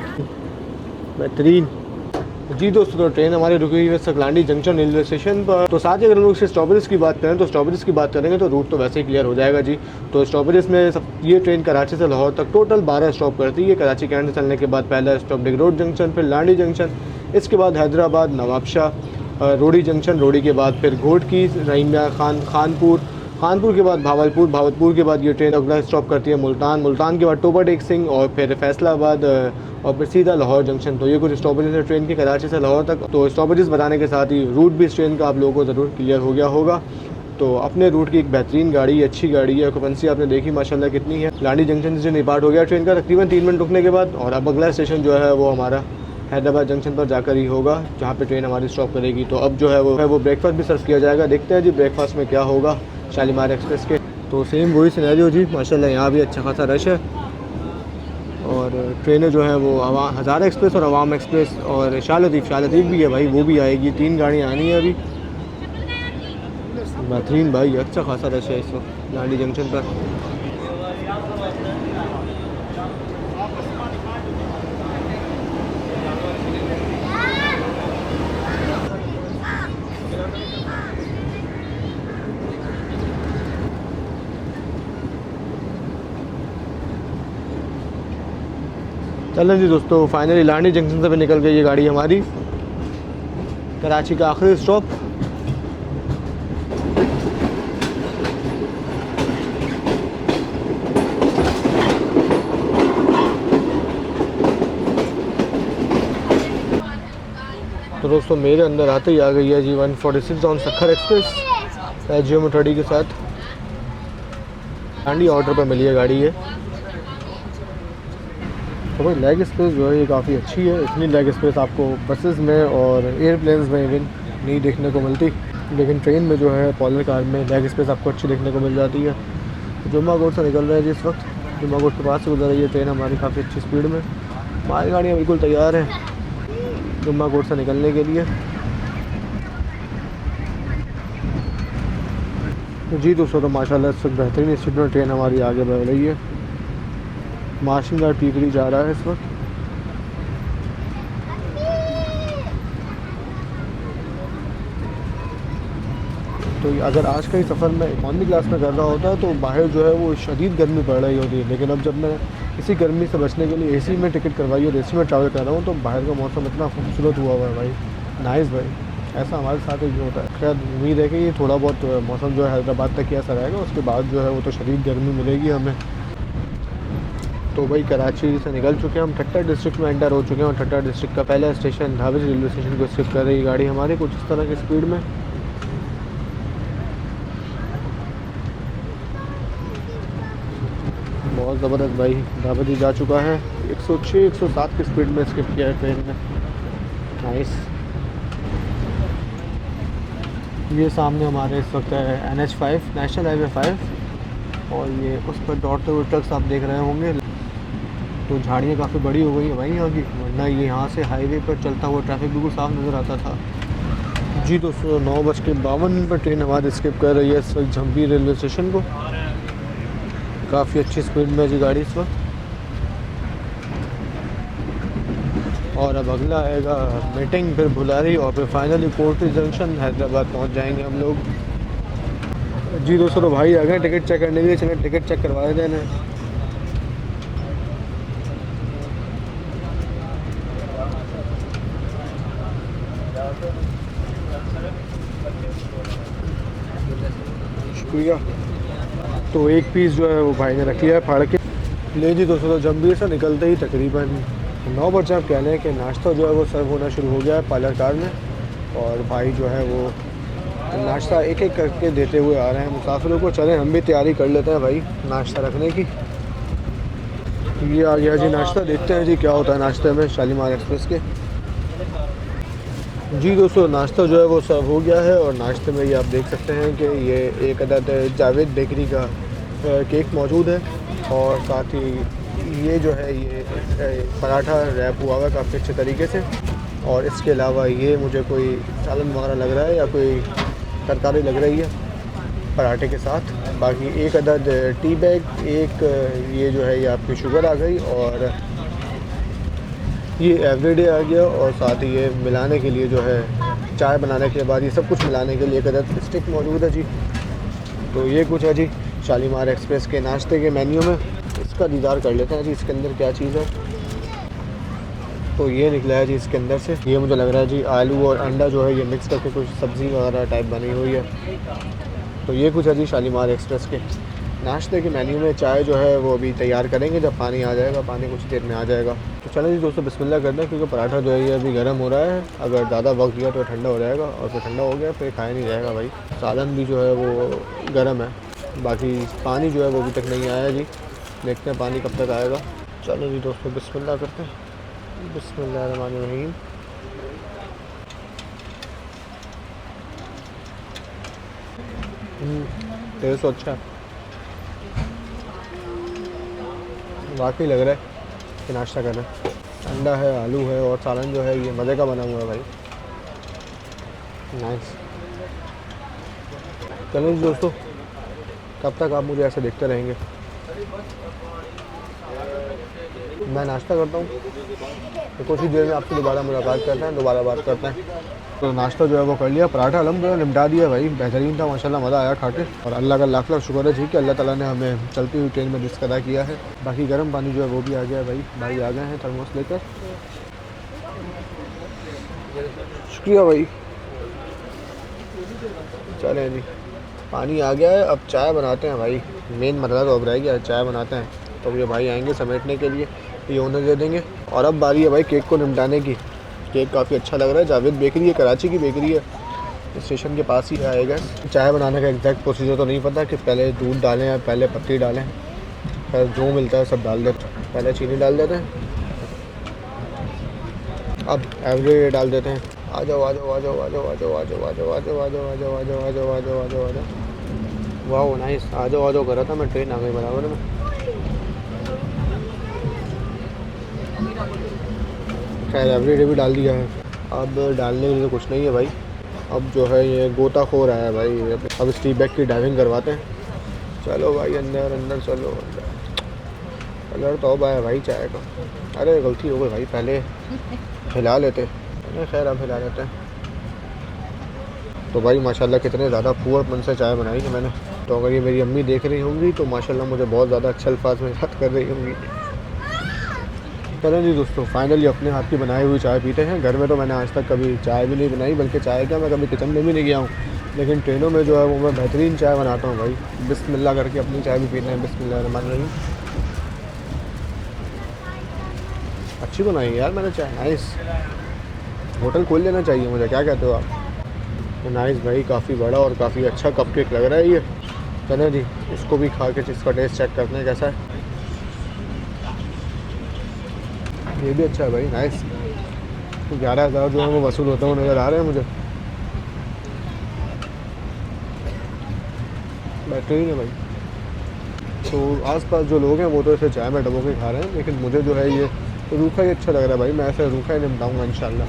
बेहतरीन। जी दोस्तों, तो ट्रेन हमारी रुकी हुई है सकलांडी जंक्शन रेलवे स्टेशन पर। तो साथ ही अगर हम लोग स्टॉपेज की बात करें तो स्टॉपेज की बात करेंगे तो रूट तो वैसे ही क्लियर हो जाएगा जी। तो स्टॉपेज में ये ट्रेन कराची से लाहौर तक टोटल 12 स्टॉप करती है। कराची कैंट से चलने के बाद पहला स्टॉप डिग रोड जंक्शन, फिर लांडी जंक्शन, इसके बाद हैदराबाद, नवाबशाह, रोडी जंक्शन, रोडी के बाद फिर घोटकी, रहीमिया खान, खानपुर के बाद भावलपुर के बाद ये ट्रेन अगला स्टॉप करती है मुल्तान के बाद टोबा टेक सिंह और फिर फैसलाबाद और फिर सीधा लाहौर जंक्शन। तो ये कुछ स्टॉपेजेस है ट्रेन की कराची से लाहौर तक। तो स्टॉपेजेस बताने के साथ ही रूट भी इस ट्रेन का आप लोगों को ज़रूर क्लियर हो गया होगा। तो अपने रूट की एक बेहतरीन गाड़ी है, अच्छी गाड़ी है। ऑक्यूपेंसी आपने देखी माशाल्लाह कितनी है। लांडी जंक्शन से डिपार्ट हो गया ट्रेन का तकरीबन 3 मिनट रुकने के बाद, और अब अगला स्टेशन जो है वो हमारा हैदराबाद जंक्शन पर जाकर ही होगा जहाँ पे ट्रेन हमारी स्टॉप करेगी। तो अब जो है वो ब्रेकफास्ट भी सर्व किया जाएगा। देखते हैं जी ब्रेकफास्ट में क्या होगा शालीमार एक्सप्रेस के। तो सेम वही सिनेरियो जी, माशाल्लाह यहाँ भी अच्छा खासा रश है। और ट्रेनें जो है वो हज़ारा एक्सप्रेस और अवाम एक्सप्रेस और शाह लतीफ़ भी है भाई, वो भी आएगी। 3 गाड़ियाँ आनी है अभी। बेहतरीन भाई, अच्छा खासा रश है इस वक्त लांडी जंक्शन पर। चलें जी दोस्तों, फाइनली लांडी जंक्शन से भी निकल गई ये गाड़ी हमारी। कराची का आखिरी स्टॉप। तो दोस्तों मेरे अंदर आते ही आ गई है जी 146 ऑन सखर एक्सप्रेस एजियो मेथडी के साथ। लांडी ऑर्डर पर मिली है गाड़ी है। तो भाई लेग स्पेस जो है ये काफ़ी अच्छी है। इतनी लेग स्पेस आपको बसेस में और एयरप्लेन्स में इवन नहीं देखने को मिलती, लेकिन ट्रेन में जो है पॉलर कार में लेग स्पेस आपको अच्छी देखने को मिल जाती है। जुम्मा कोट से निकल रहे हैं जिस वक्त जुम्मा कोट के पास से गुजर रही है ट्रेन हमारी काफ़ी अच्छी स्पीड में। हमारी गाड़ियाँ बिल्कुल तैयार हैं जुम्मा कोट से निकलने के लिए। तो जी दोस्तों, तो माशाल्लाह इस वक्त बेहतरीन स्पीड में ट्रेन हमारी आगे बढ़ रही है। मार्शिंग गार्ड पीपरी जा रहा है इस वक्त। तो अगर आज का ही सफ़र में इकॉनमी क्लास में कर रहा होता तो बाहर जो है वो शदीद गर्मी पड़ रही होती है, लेकिन अब जब मैं इसी गर्मी से बचने के लिए एसी में टिकट करवाई और एसी में ट्रैवल कर रहा हूँ तो बाहर का मौसम इतना खूबसूरत हुआ है भाई। नाइस भाई, ऐसा हमारे साथ ही होता है। खैर उम्मीद है कि ये थोड़ा बहुत मौसम जो है हैदराबाद तक ही ऐसा रहेगा, उसके बाद जो है वो तो शदीद गर्मी मिलेगी हमें। तो भाई कराची से निकल चुके हैं हम, ठट्टा डिस्ट्रिक्ट में एंटर हो चुके हैं और ठट्टा डिस्ट्रिक्ट का पहला स्टेशन धावेज रेलवे स्टेशन को स्किप कर रही गाड़ी हमारी कुछ इस तरह की स्पीड में। बहुत ज़बरदस्त भाई, धावेज ही जा चुका है। 106-107 की स्पीड में स्किप किया है ट्रेन में। नाइस। ये सामने हमारे इस वक्त है NH5 नेशनल हाईवे 5 और ये उस पर दौड़ते हुए ट्रक्स आप देख रहे होंगे। तो झाड़ियाँ काफ़ी बड़ी हो गई है भाई यहाँ की, वरना ये यहाँ से हाईवे पर चलता हुआ ट्रैफिक बिल्कुल साफ नज़र आता था। जी दोस्तों, 9:52 पर ट्रेन हमारी स्किप कर रही है इस वक्त झम्पी रेलवे स्टेशन को। काफ़ी अच्छी स्पीड में जी गाड़ी इस वक्त। और अब अगला आएगा मीटिंग, फिर भुलारी और फिर फाइनली कोर्टी जंक्शन हैदराबाद पहुँच जाएंगे हम लोग। जी दोस्तों, तो भाई आ गए टिकट चेक करने के लिए। चलें टिकट चेक करवा देते हैं। शुक्रिया। तो एक पीस जो है वो भाई ने रख लिया है फाड़ के। ले जी दोस्तों, तो जम्बीर से निकलते ही तकरीबन 9 बजे आप कह लें कि नाश्ता जो है वो सर्व होना शुरू हो गया है पार्लर कार में। और भाई जो है वो नाश्ता एक एक करके देते हुए आ रहे हैं मुसाफिरों को। चलें हम भी तैयारी कर लेते हैं भाई नाश्ता रखने की। ये आ गया जी नाश्ता, देखते हैं जी क्या होता है नाश्ते में शालीमार एक्सप्रेस के। जी दोस्तों, नाश्ता जो है वो सर्व हो गया है और नाश्ते में ये आप देख सकते हैं कि ये एक अदद जावेद बेकरी का केक मौजूद है और साथ ही ये जो है ये पराठा रैप हुआ हुआ है काफ़ी अच्छे तरीके से। और इसके अलावा ये मुझे कोई सालन वगैरह लग रहा है या कोई तरकारी लग रही है पराठे के साथ। बाकी एक अदद टी बैग, एक ये जो है ये आपकी शुगर आ गई और ये एवरीडे आ गया और साथ ही ये मिलाने के लिए जो है चाय बनाने के बाद ये सब कुछ मिलाने के लिए एक अदद स्टिक मौजूद है जी। तो ये कुछ है जी शालीमार एक्सप्रेस के नाश्ते के मेन्यू में। इसका दीदार कर लेते हैं जी इसके अंदर क्या चीज़ है। तो ये निकला है जी इसके अंदर से, ये मुझे लग रहा है जी आलू और अंडा जो है ये मिक्स करके कुछ सब्ज़ी वगैरह टाइप बनी हुई है। तो ये कुछ है जी शालीमार एक्सप्रेस के नाश्ते के मेन्यू में। चाय जो है वो अभी तैयार करेंगे जब पानी आ जाएगा, पानी कुछ देर में आ जाएगा। तो चलें जी दोस्तों बिस्मिल्लाह करते हैं क्योंकि पराठा जो है ये अभी गर्म हो रहा है। अगर ज़्यादा वक्त दिया तो ठंडा हो जाएगा और फिर ठंडा हो गया फिर खाया नहीं जाएगा भाई। सालन भी जो है वो गर्म है, बाकी पानी जो है वो अभी तक नहीं आया जी, देखते हैं पानी कब तक आएगा। चलो जी दोस्तों बिस्मिल्लाह करते हैं। बिस्मिल्लाहिर्रहमानिर्रहीम। टेस्ट तो अच्छा है, वाकई लग रहा है कि नाश्ता कर रहे हैं। अंडा है, आलू है और सालन जो है ये मज़े का बना हुआ है भाई, नाइस। चलो जी दोस्तों, कब तक आप मुझे ऐसे देखते रहेंगे। मैं नाश्ता करता हूँ तो कुछ ही देर में आपसे दोबारा मुलाकात करते हैं, दोबारा बात करते हैं। तो नाश्ता जो है वो कर लिया, पराठा अल्हम्दुलिल्लाह निपटा दिया भाई, बेहतरीन था माशाल्लाह, मज़ा आया खा के। और अल्लाह का लाख लाख शुक्र है जी कि अल्लाह ताला ने हमें चलती हुई ट्रेन में रिस्क अदा किया है। बाकी गर्म पानी जो है वो भी आ गया है भाई आ गए हैं थर्मोस लेकर। शुक्रिया भाई। चलें जी, पानी आ गया है, अब चाय बनाते हैं भाई। मेन मसला तो अब रह गया है, चाय बनाते हैं। तो ये भाई आएंगे समेटने के लिए, ये ओनर दे देंगे। और अब बारी है भाई केक को निपटाने की। केक काफ़ी अच्छा लग रहा है, जावेद बेकरी है, कराची की बेकरी है, स्टेशन के पास ही आएगा। चाय बनाने का एग्जैक्ट प्रोसीजर तो नहीं पता कि पहले दूध डालें या पहले पत्ती डालें, फिर जो मिलता है सब डाल देते हैं। पहले चीनी डाल देते हैं, अब एवरेज डाल देते हैं। आ जाओ आ जाओ आ जाओ आ जाओ आ जाओ आ जाओ आ जाओ आ जाओ आ जाओ आ जाओ आ जाओ आ जाओ आ जाओ आ जाओ आ जाओ। वाह नाइस, आ जाओ कर रहा था मैं, ट्रेन आ गई बराबर में। खैर एवरीडे भी डाल दिया है, अब डालने के लिए तो कुछ नहीं है भाई। अब जो है ये गोताखोर आया है भाई, अब इस टी बैग की डाइविंग करवाते हैं। चलो भाई अंदर अंदर चलो अंदर। कलर तो अब आया भाई चाय का, अरे गलती हो गई भाई, पहले हिला लेते। खैर अब हिला लेते हैं। तो भाई माशाल्लाह कितने ज़्यादा पुअरपन से चाय बनाई है मैंने। तो अगर ये मेरी अम्मी देख रही होंगी तो माशाल्लाह मुझे बहुत ज़्यादा अच्छे अल्फाज में याद कर रही होंगी। चलें जी दोस्तों, फाइनली अपने हाथ की बनाई हुई चाय पीते हैं। घर में तो मैंने आज तक कभी चाय भी नहीं बनाई, बल्कि चाय क्या मैं कभी किचन में भी नहीं गया हूँ, लेकिन ट्रेनों में जो है वो मैं बेहतरीन चाय बनाता हूँ भाई। बिस्मिल्लाह करके अपनी चाय भी पीते हैं। बिस्मिल्लाहिर्रहमानिर्रहीम। अच्छी बनाई है यार मैंने चाय, नाइस। होटल खोल लेना चाहिए मुझे, क्या कहते हो आप। तो नाइस भाई, काफ़ी बड़ा और काफ़ी अच्छा कप केक लग रहा है ये। चलें जी इसको भी खा के इसका टेस्ट चेक करते हैं कैसा है। ये भी अच्छा है भाई, नाइस। तो 11,000 जो है वो वसूल होता हुआ नज़र आ रहे हैं मुझे, बेहतरीन है भाई। तो आसपास जो लोग हैं वो तो इसे चाय में डबो के खा रहे हैं, लेकिन मुझे जो है ये रूखा ही अच्छा लग रहा है भाई। मैं ऐसे रूखा ही निपटाऊँगा इंशाल्लाह।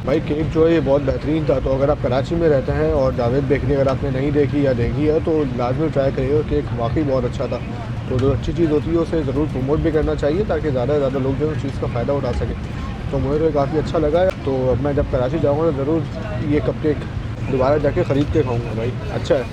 भाई केक जो है ये बहुत बेहतरीन था। तो अगर आप कराची में रहते हैं और जावेद बेकरी अगर आपने नहीं देखी या देखी है तो लाजमी ट्राई करिएगा, केक वाकई बहुत अच्छा था। तो जो अच्छी चीज़ होती है उसे ज़रूर प्रमोट भी करना चाहिए ताकि ज़्यादा से ज़्यादा लोग जो है उस चीज़ का फ़ायदा उठा सकें। तो मुझे तो काफ़ी अच्छा लगा है। तो अब मैं जब कराची जाऊँगा तो ज़रूर ये कप केक दोबारा जाके ख़रीद के खाऊँगा भाई, अच्छा है।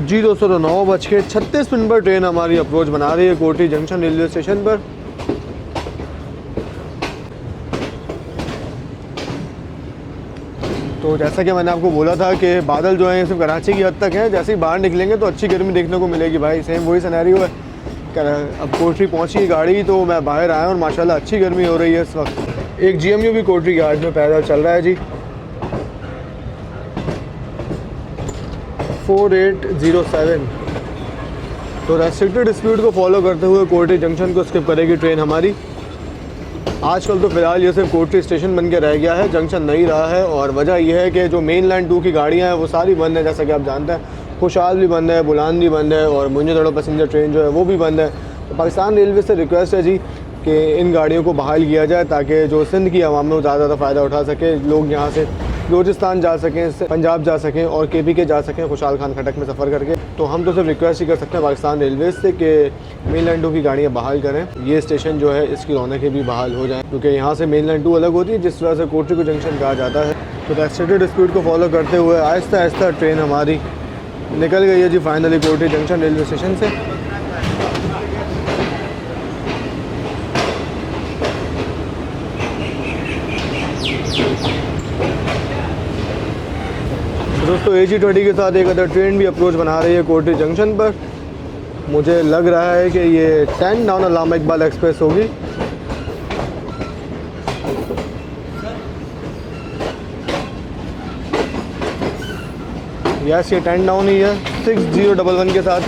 जी दोस्तों, तो 9:36 पर ट्रेन हमारी अप्रोच बना रही है कोठी जंक्शन रेलवे स्टेशन पर। तो तो जैसा कि मैंने आपको बोला था कि बादल जो हैं सिर्फ कराची की हद तक हैं, जैसे ही बाहर निकलेंगे तो अच्छी गर्मी देखने को मिलेगी भाई। सेम वही सिनेरियो है। अब कोटरी पहुंची गाड़ी तो मैं बाहर आया और माशाल्लाह अच्छी गर्मी हो रही है इस वक्त। एक GMU भी कोटरी गार्ड में पैदल चल रहा है जी। 4807 तो रेस्ट्रिक्टेड स्पीड को फॉलो करते हुए कोटरी जंक्शन को स्किप करेगी ट्रेन हमारी। आजकल तो फ़िलहाल ये सिर्फ कोटरी स्टेशन बन के रह गया है, जंक्शन नहीं रहा है। और वजह यह है कि जो मेन लाइन 2 की गाड़ियाँ हैं वो सारी बंद है। जैसा कि आप जानते हैं खुशहाल भी बंद है, बुलान भी बंद है और मुंजे दड़ो पैसेंजर ट्रेन जो है वो भी बंद है। तो पाकिस्तान रेलवे से रिक्वेस्ट है जी कि इन गाड़ियों को बहाल किया जाए ताकि जो सिंध की आवाम है वो ज़्यादा फ़ायदा उठा सके। लोग यहाँ से बलूचिस्तान जा सकें, पंजाब जा सकें और KPK जा सकें खुशहाल खान खटक में सफ़र करके। तो हम तो सिर्फ रिक्वेस्ट ही कर सकते हैं पाकिस्तान रेलवे से कि मेन लाइन 2 की गाड़ियाँ बहाल करें। ये स्टेशन जो है इसकी रौनकें भी बहाल हो जाएँ, क्योंकि यहाँ से मेन लाइन 2 अलग होती है जिस वजह से कोटरी को जंक्शन कहा जाता है। तो रेस्ट्रिक्टेड स्पीड को फॉलो करते हुए आहिस्ता आहिस्ता ट्रेन हमारी निकल गई है जी फाइनली कोटरी जंक्शन रेलवे स्टेशन से। दोस्तों AG20 के साथ एक अदर ट्रेन भी अप्रोच बना रही है कोटरी जंक्शन पर। मुझे लग रहा है कि ये 10 डाउन अल्लामा इकबाल एक्सप्रेस होगी। यस ये 10 डाउन ही है 6011 के साथ।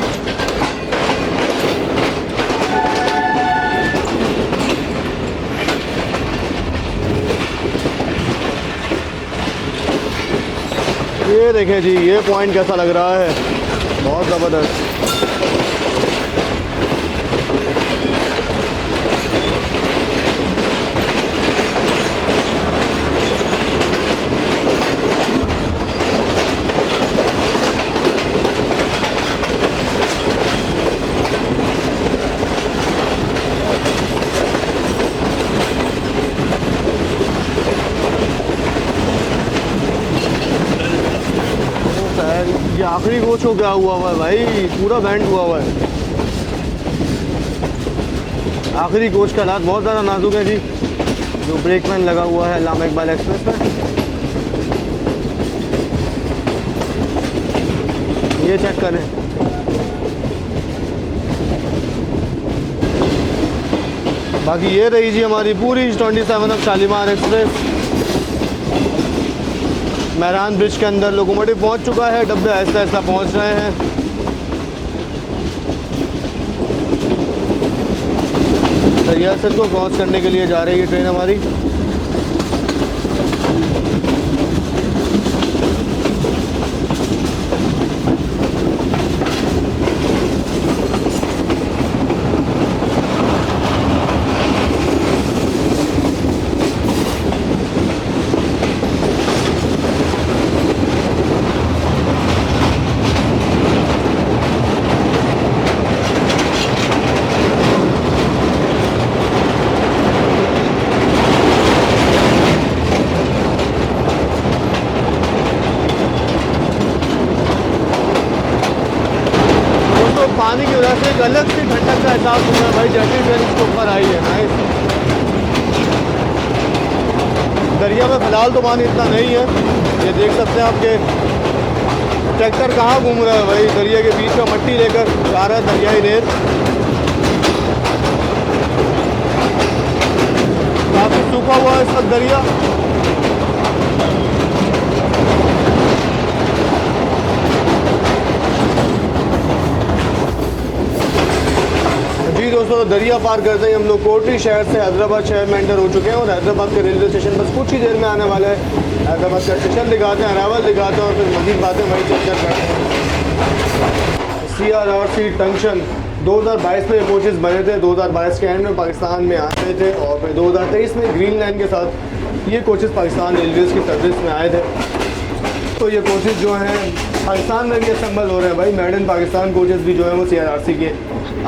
ये देखें जी ये पॉइंट कैसा लग रहा है, बहुत ज़बरदस्त। ये आखिरी कोच को क्या हुआ है भाई, पूरा बैंड हुआ है। आखिरी कोच का हालात बहुत ज़्यादा नाजुक है जी। जो ब्रेकमैन लगा हुआ है अल्लामा इकबाल एक्सप्रेस पर, ये चेक करें। बाकी ये रही जी हमारी पूरी 27 of Shalimar express. Mehran bridge के अंदर लोकोमोटिव पहुंच चुका है, डब्बे आहिस्ता आहिस्ता पहुंच रहे हैं। रियासत को क्रॉस करने के लिए जा रही है ट्रेन हमारी। पानी की वजह से एक अलग सी ठंडक का एहसास हुआ है भाई जैसे ट्रेन इसके ऊपर आई है। नाइस। दरिया में फ़िलहाल तो पानी इतना नहीं है, ये देख सकते हैं आपके ट्रैक्टर कहाँ घूम रहा है भाई, दरिया के बीच में मट्टी लेकर जा रहा है दरियाई रेत। काफ़ी सूखा हुआ है इस वक्त दरिया। जी दोस्तों दरिया पार करते ही हम लोग कोटरी शहर से हैदराबाद शहर में एंटर हो चुके हैं और हैदराबाद के रेलवे स्टेशन बस कुछ ही देर में आने वाला है। हैदराबाद का स्टेशन दिखाते हैं, अरावल दिखाते हैं और फिर मजीद बातें वहीं चर्चा करते हैं। CRRC टंक्शन 2022 में ये कोचेज़ बने थे, 2022 के एंड में पाकिस्तान में आते थे और फिर 2023 में ग्रीन लाइन के साथ ये कोचेज़ पाकिस्तान रेलवेज़ की सर्विस में आए थे। तो ये कोचेज़ जो हैं पाकिस्तान में भी असम्बल हो रहे हैं भाई। मेड इन पाकिस्तान कोचेज़ भी जो है वो CRRC के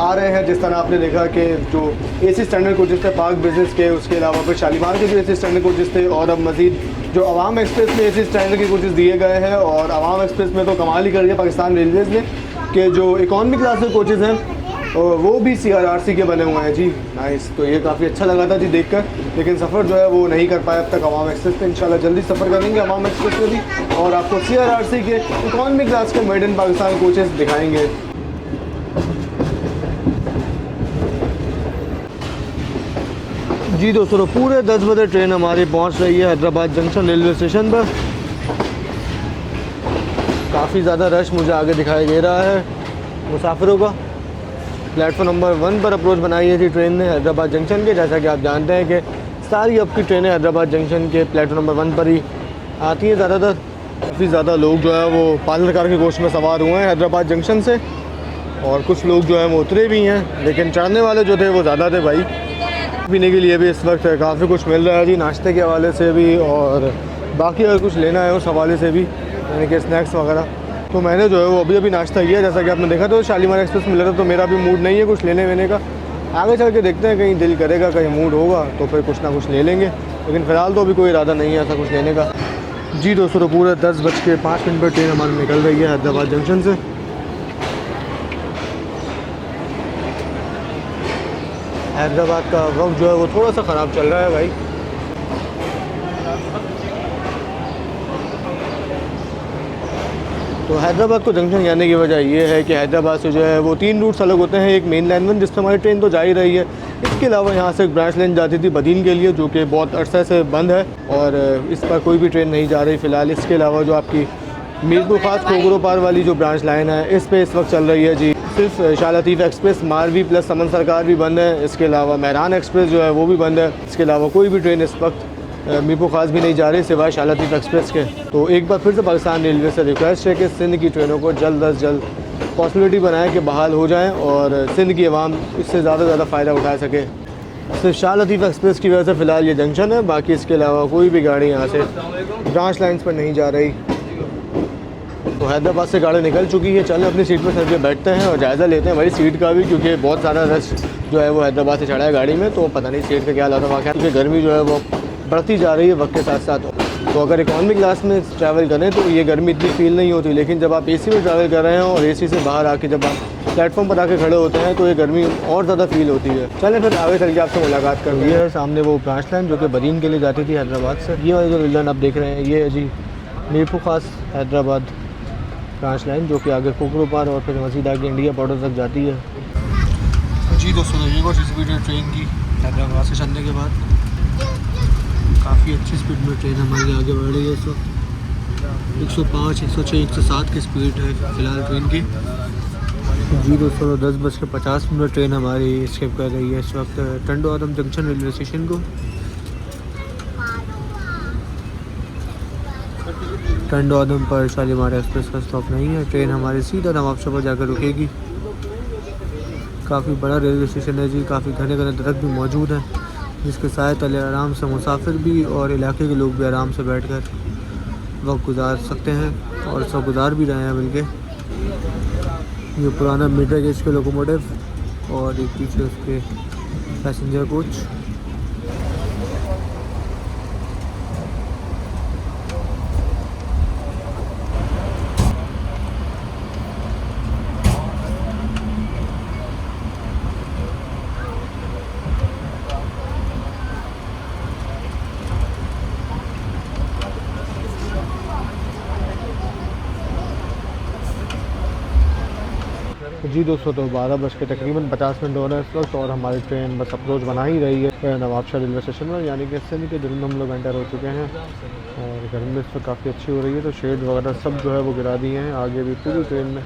आ रहे हैं। जिस तरह आपने देखा कि जो AC स्टैंडर्ड कोचेज़ थे पार्क बिजनेस के, उसके अलावा फिर शालीमार के भी AC स्टैंडर्ड कोचेज़ थे और अब मज़ीद जो अवाम एक्सप्रेस में AC स्टैंडर्ड के कोचेज़ दिए गए हैं। और अवाम एक्सप्रेस में तो कमाल ही कर दिया पाकिस्तान रेलवेज़ ने कि जो इकॉनमी क्लास के कोचेज़ हैं और वो भी CRRC के बने हुए हैं जी। नाइस, तो ये काफ़ी अच्छा लगा था जी देखकर, लेकिन सफ़र जो है वो नहीं कर पाया अब तक अवाम एक्सप्रेस पे। इंशाल्लाह जल्दी सफ़र करेंगे अवाम एक्सप्रेस में भी और आपको CRRC के इकॉनमी क्लास के मेड इन पाकिस्तान कोचेस दिखाएंगे। जी दोस्तों, तो पूरे 10 बजे ट्रेन हमारी पहुंच रही है हैदराबाद जंक्शन रेलवे स्टेशन पर। काफ़ी ज़्यादा रश मुझे आगे दिखाई दे रहा है मुसाफिरों का। प्लेटफॉर्म नंबर 1 पर अप्रोच बनाई है जी ट्रेन ने हैदराबाद जंक्शन के। जैसा कि आप जानते हैं कि सारी अब की ट्रेनें हैदराबाद जंक्शन के प्लेटफॉर्म नंबर 1 पर ही आती हैं ज़्यादातर। काफ़ी ज़्यादा लोग जो है वो पार्लर कार के कोच में सवार हुए हैं हैदराबाद जंक्शन से, और कुछ लोग जो है वो उतरे भी हैं, लेकिन चढ़ने वाले जो थे वो ज़्यादा थे भाई। पीने के लिए भी इस वक्त काफ़ी कुछ मिल रहा है जी, नाश्ते के हवाले से भी और बाकी अगर कुछ लेना है उस हवाले से भी, यानी कि स्नैक्स वगैरह। तो मैंने जो है वो अभी नाश्ता किया, जैसा कि आपने देखा तो शालीमार एक्सप्रेस मिला था। तो मेरा भी मूड नहीं है कुछ लेने वेने का, आगे चल के देखते हैं, कहीं दिल करेगा, कहीं मूड होगा तो फिर कुछ ना कुछ ले लेंगे, लेकिन फ़िलहाल तो अभी कोई इरादा नहीं है ऐसा कुछ लेने का। जी दोस्तों, तो पूरे 10:05 पर ट्रेन हमारी निकल रही है हैदराबाद जंक्शन से। हैदराबाद का वक्त जो है वो थोड़ा सा ख़राब चल रहा है भाई। तो हैदराबाद को जंक्शन जाने की वजह ये है कि हैदराबाद से जो है वो 3 रूट्स अलग होते हैं। एक मेन लाइन 1 जिस पर हमारी ट्रेन तो जा ही रही है, इसके अलावा यहाँ से एक ब्रांच लाइन जाती थी बदीन के लिए, जो कि बहुत अरसे से बंद है और इस पर कोई भी ट्रेन नहीं जा रही फ़िलहाल। इसके अलावा जो आपकी मीरपुर खास खोगरो पार वाली जो ब्रांच लाइन है, इस पर इस वक्त चल रही है जी सिर्फ शाह लतीफ़ एक्सप्रेस। मारवी प्लस समन सरकार भी बंद है, इसके अलावा महरान एक्सप्रेस जो है वो भी बंद है। इसके अलावा कोई भी ट्रेन इस वक्त मीरपुर खास भी नहीं जा रही सिवाय शाह लतीफ़ एक्सप्रेस के। तो एक बार फिर से पाकिस्तान रेलवे से रिक्वेस्ट है कि सिंध की ट्रेनों को जल्द अज जल्द पॉसिबिलिटी बनाएं कि बहाल हो जाएं और सिंध की आवाम इससे ज़्यादा से ज़्यादा फ़ायदा उठा सके। सिर्फ शाह लतीफ़ एक्सप्रेस की वजह से फ़िलहाल ये जंक्शन है, बाकी इसके अलावा कोई भी गाड़ी यहाँ से ब्रांच लाइन्स पर नहीं जा रही। तो हैदराबाद से गाड़ी निकल चुकी है, चलें अपनी सीट पर सर के बैठते हैं और जायज़ा लेते हैं भाई सीट का भी, क्योंकि बहुत सारा रश जो है वो हैदराबाद से चढ़ा है गाड़ी में। तो पता नहीं सीट का क्या हालात है, क्योंकि गर्मी जो है वो बढ़ती जा रही है वक्त के साथ साथ। तो अगर इकॉनमी क्लास में ट्रैवल करें तो ये गर्मी इतनी फील नहीं होती, लेकिन जब आप AC में ट्रैवल कर रहे हैं और AC से बाहर आके जब आप प्लेटफॉर्म पर आके खड़े होते हैं तो ये गर्मी और ज़्यादा फील होती है। चलें फिर आगे चल के आपसे मुलाकात कर। ये है सामने वो ब्रांच लाइन जो कि बदीन के लिए जाती थी हैदराबाद से। ये वाली जो लाइन आप देख रहे हैं ये है जी मीरपुर खास हैदराबाद ब्रांच लाइन, जो कि आगे खोखरो पार और फिर मजीद आगे इंडिया बॉर्डर तक जाती है। जी दोस्तों, ये कुछ स्पीड है ट्रेन की हैदराबाद से चलने के बाद। काफ़ी अच्छी स्पीड में ट्रेन हमारी आगे बढ़ रही है इस वक्त। 105, 106, 107 की स्पीड है फ़िलहाल ट्रेन की। जी दोस्तों, 10:50 ट्रेन हमारी स्किप कर रही है इस वक्त टंडो आदम जंक्शन रेलवे स्टेशन को। टंडो आदम पर शालीमार एक्सप्रेस का स्टॉप नहीं है, ट्रेन हमारी सीधा नवाबशाह पर जाकर रुकेगी। काफ़ी बड़ा रेलवे स्टेशन है जी, काफ़ी घने घने दरख्त भी मौजूद हैं, जिसके साए तले आराम से मुसाफिर भी और इलाके के लोग भी आराम से बैठकर वक्त गुजार सकते हैं और सब गुजार भी रहे हैं। बल्कि ये पुराना मीटर गेज के लोकोमोटिव और एक पीछे उसके पैसेंजर कोच। जी दोस्तों, तो 12 तकरीबन 50 मिनट हो रहे हैं इस वक्त और हमारी ट्रेन बस अप्रोच बना ही रही है नवाबशाह रेलवे स्टेशन में, यानी कि सिंध के दिल में हम लोग एंटर हो चुके हैं। और गर्मी इस वक्त काफ़ी अच्छी हो रही है, तो शेड वगैरह सब जो है वो गिरा दिए हैं। आगे भी पूरी ट्रेन में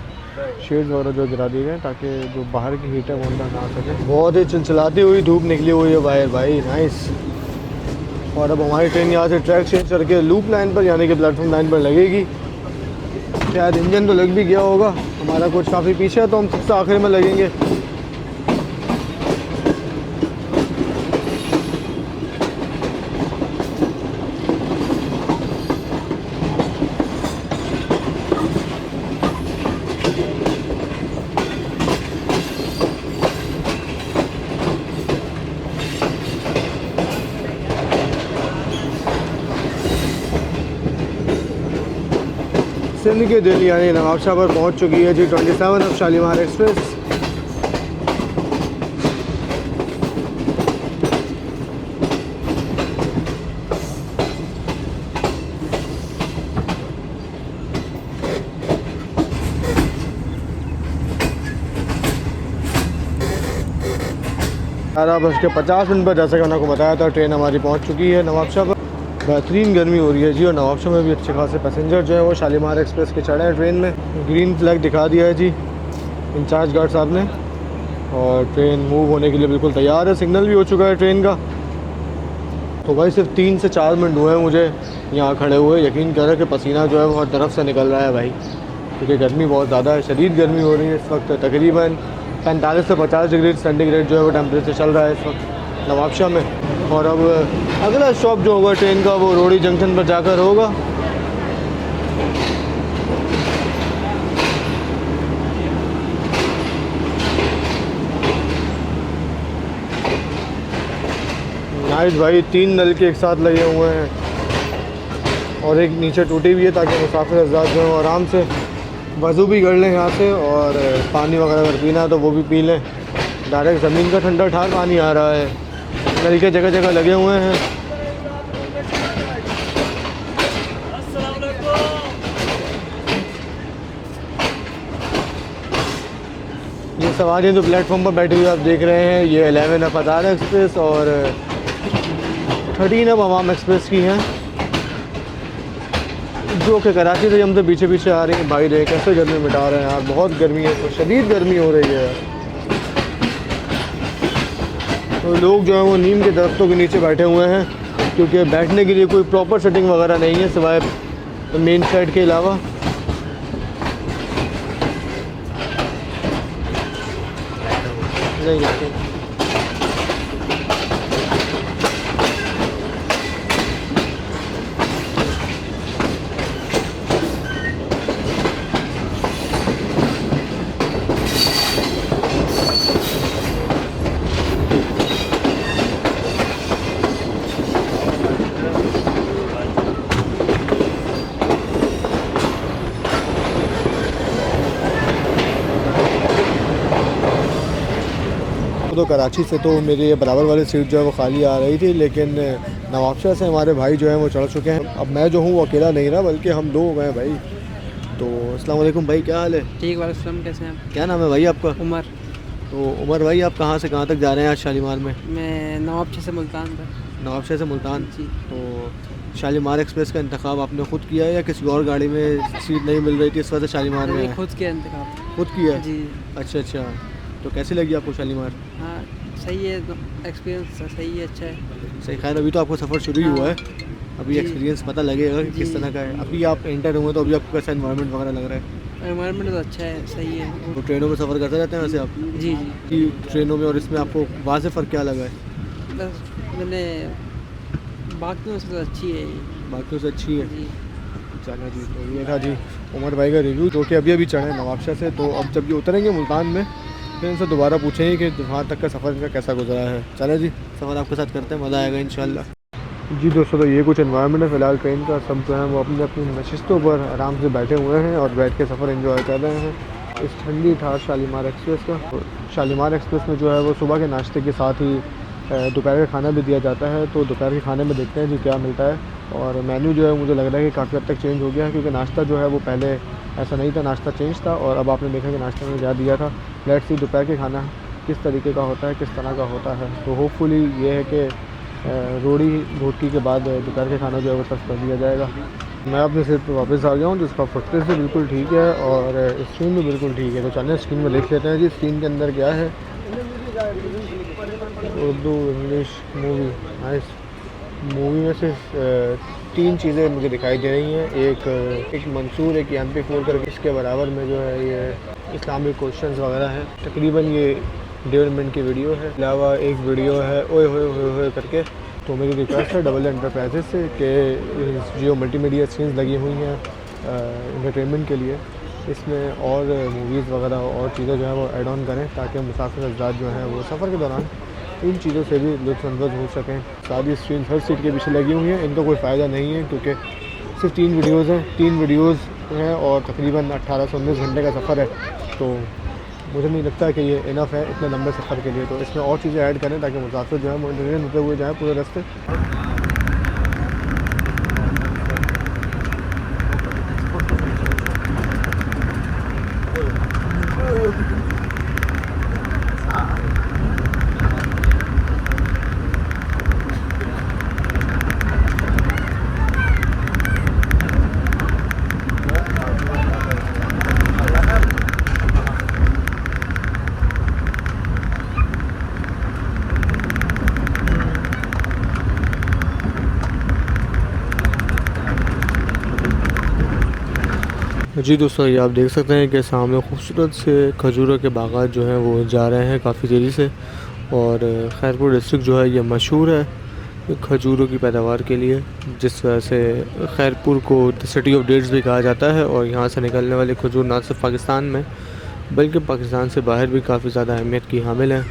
शेड वगैरह जो गिरा दिए गए ताकि जो बाहर की हीट है वो अंदर ना आ सके। बहुत ही चिलचिलाती हुई धूप निकली हुई है बाहर भाई, नाइस। और अब हमारी ट्रेन यहाँ से ट्रैक चेंज करके लूप लाइन पर यानी कि प्लेटफॉर्म लाइन पर लगेगी। शायद इंजन तो लग भी गया होगा, हमारा कुछ काफ़ी पीछे है तो हम सबसे आखिर में लगेंगे। सिंध के दिल यानी नवाबशाह पर पहुंच चुकी है जी 27 अब शालीमार एक्सप्रेस। 11:50 पर, जैसा कि मैंने आपको बताया था ट्रेन हमारी पहुंच चुकी है नवाबशाह पर। बेहतरीन गर्मी हो रही है जी, और नवाबशाह में भी अच्छे खासे पैसेंजर जो है वो शालीमार एक्सप्रेस के चढ़े हैं ट्रेन में। ग्रीन फ्लैग दिखा दिया है जी इंचार्ज गार्ड साहब ने, और ट्रेन मूव होने के लिए बिल्कुल तैयार है। सिग्नल भी हो चुका है ट्रेन का। तो भाई सिर्फ 3 से 4 मिनट हुए हैं मुझे यहाँ खड़े हुए, यकीन करें कि पसीना जो है वो हर तरफ से निकल रहा है भाई, क्योंकि गर्मी बहुत ज़्यादा है, शदीद गर्मी हो रही है इस वक्त। तकरीबन 45 से 50 डिग्री सेंटीग्रेड जो है वो टेम्परेचर चल रहा है इस वक्त नवाबशाह में। और अब अगला स्टॉप जो होगा ट्रेन का वो रोड़ी जंक्शन पर जाकर होगा। नाइस भाई, 3 नल के एक साथ लगे हुए हैं और एक नीचे टूटी हुई है, ताकि मुसाफिर हज़रात जो है आराम से वज़ू भी कर लें यहाँ से, और पानी वगैरह अगर पीना है तो वो भी पी लें। डायरेक्ट ज़मीन का ठंडा ठार पानी आ रहा है, नल के जगह जगह लगे हुए हैं। ये सवारियाँ जो प्लेटफॉर्म पर बैठी हुई आप देख रहे हैं, ये 11 अप अदारा एक्सप्रेस और 13 अप अवाम एक्सप्रेस की हैं, जो कि कराची से हमसे पीछे पीछे आ रही हैं। भाई देख कैसे गर्मी मिटा रहे हैं यार, बहुत गर्मी है, तो शदीद गर्मी हो रही है यार। तो लोग जो हैं वो नीम के दरख्तों के नीचे बैठे हुए हैं, क्योंकि बैठने के लिए कोई प्रॉपर सेटिंग वगैरह नहीं है सिवाय मेन साइड के अलावा। नहीं तो कराची से तो मेरी ये बराबर वाली सीट जो है वो खाली आ रही थी, लेकिन नवाबशाह से हमारे भाई जो हैं वो चढ़ चुके हैं। अब मैं जो हूँ वो अकेला नहीं रहा, बल्कि हम 2 हो गए भाई। तो अस्सलाम वालेकुम भाई, क्या हाल है? ठीक, वालेकुम, कैसे हैं आप? क्या नाम है भाई आपका? उमर। तो उमर भाई आप कहाँ से कहाँ तक जा रहे हैं आज शालीमार में? मैं नवाबशाह से मुल्तान था। नवाबशाह से मुल्तान जी। तो शालीमार एक्सप्रेस का इंतखाब आपने खुद किया है या किसी और गाड़ी में सीट नहीं मिल रही थी इस वजह से शालीमार में मैंने आए? खुद किया इंतखाब। खुद किया? जी। अच्छा अच्छा, तो कैसी लगी आपको शालीमार? हाँ सही है, एक्सपीरियंस सही है, अच्छा है। सही। खैर अभी तो आपको सफ़र शुरू ही हुआ है, अभी जी। एक्सपीरियंस पता लगेगा कि किस जी। तरह का है। अभी आप एंटर हुए तो अभी आपको कैसा एनवायरनमेंट वगैरह लग रहा है? एनवायरनमेंट तो अच्छा है, सही है। तो ट्रेनों में सफ़र करते रहते हैं वैसे आप? जी जी। कि ट्रेनों में और इसमें आपको वहाँ से फ़र्क क्या लगा है? बस मैंने बाकियों से तो अच्छी है ये। बाकियों से अच्छी है? जी। चलो जी, तो ये था जी उमर भाई का रिव्यू, जो कि अभी अभी चढ़े नवाबशाह से। तो अब जब ये उतरेंगे मुल्तान में फिर इनसे दोबारा पूछेंगे कि वहाँ तक का सफ़र इनका कैसा गुजरा है। चले जी, सफ़र आपके साथ करते हैं, मज़ा आएगा इंशाल्लाह। जी दोस्तों, तो ये कुछ एनवायरनमेंट है फ़िलहाल ट्रेन का। सब जो है वो अपनी अपनी नशिस्तों पर आराम से बैठे हुए हैं और बैठ के सफ़र एंजॉय कर रहे हैं इस ठंडी ठार शालीमार एक्सप्रेस का। तो शालीमार एक्सप्रेस में जो है वो सुबह के नाश्ते के साथ ही दोपहर का खाना भी दिया जाता है। तो दोपहर के खाने में देखते हैं जी क्या मिलता है, और मेन्यू जो है मुझे लग रहा है कि काफ़ी हद तक चेंज हो गया है, क्योंकि नाश्ता जो है वो पहले ऐसा नहीं था, नाश्ता चेंज था और अब आपने देखा कि नाश्ते में क्या दिया था। लेट्स सी दोपहर के खाना किस तरीके का होता है, किस तरह का होता है। तो होपफुली ये है कि रोटी रोटी के बाद दोपहर के खाना जो है वो सर्व कर दिया जाएगा। मैं अपने सीट पर वापस आ गया हूँ, जिसका फुटेज से बिल्कुल ठीक है और स्क्रीन भी बिल्कुल ठीक है। तो चलिए स्क्रीन में देख लेते हैं जी स्क्रीन के अंदर क्या है। Urdu English movie, nice. Movie में सिर्फ 3 चीज़ें मुझे दिखाई दे रही हैं। एक मंसूर, एक MP4 करके, इसके बराबर में जो है ये इस्लामिक क्वेश्चंस वगैरह हैं। तकरीबन ये 1.5 मिनट की वीडियो है। अलावा एक वीडियो है ओए होए करके। तो मेरी रिक्वेस्ट है डबल एंटरप्राइजेस से कि जो मल्टीमीडिया स्क्रीन्स लगी हुई हैं एंटरटेनमेंट के लिए, इसमें और मूवीज़ वगैरह और चीज़ें जो है वो ऐड ऑन करें, ताकि मुसाफिर हज़रात जो हैं वो सफ़र के दौरान इन चीज़ों से भी लुत्फ़अंदोज़ हो सकें। सारी स्क्रीन हर सीट के पीछे लगी हुई हैं, इनका कोई फ़ायदा नहीं है, क्योंकि सिर्फ 3 वीडियोज़ हैं। 3 वीडियोज़ हैं और तकरीबन 18 से 19 घंटे का सफ़र है। तो मुझे नहीं लगता कि ये इनफ है इतने लंबे सफ़र के लिए। तो इसमें और चीज़ें ऐड करें ताकि मुसाफिर जो है वो इंटरटेन होते हुए जाएँ पूरे रास्ते। जी दोस्तों, ये आप देख सकते हैं कि सामने खूबसूरत से खजूरों के बागात जो हैं वो जा रहे हैं काफ़ी तेज़ी से। और खैरपुर डिस्ट्रिक्ट जो है ये मशहूर है खजूरों की पैदावार के लिए, जिस वजह से खैरपुर को द सिटी ऑफ डेट्स भी कहा जाता है। और यहाँ से निकलने वाले खजूर ना सिर्फ पाकिस्तान में बल्कि पाकिस्तान से बाहर भी काफ़ी ज़्यादा अहमियत की हामिल हैं।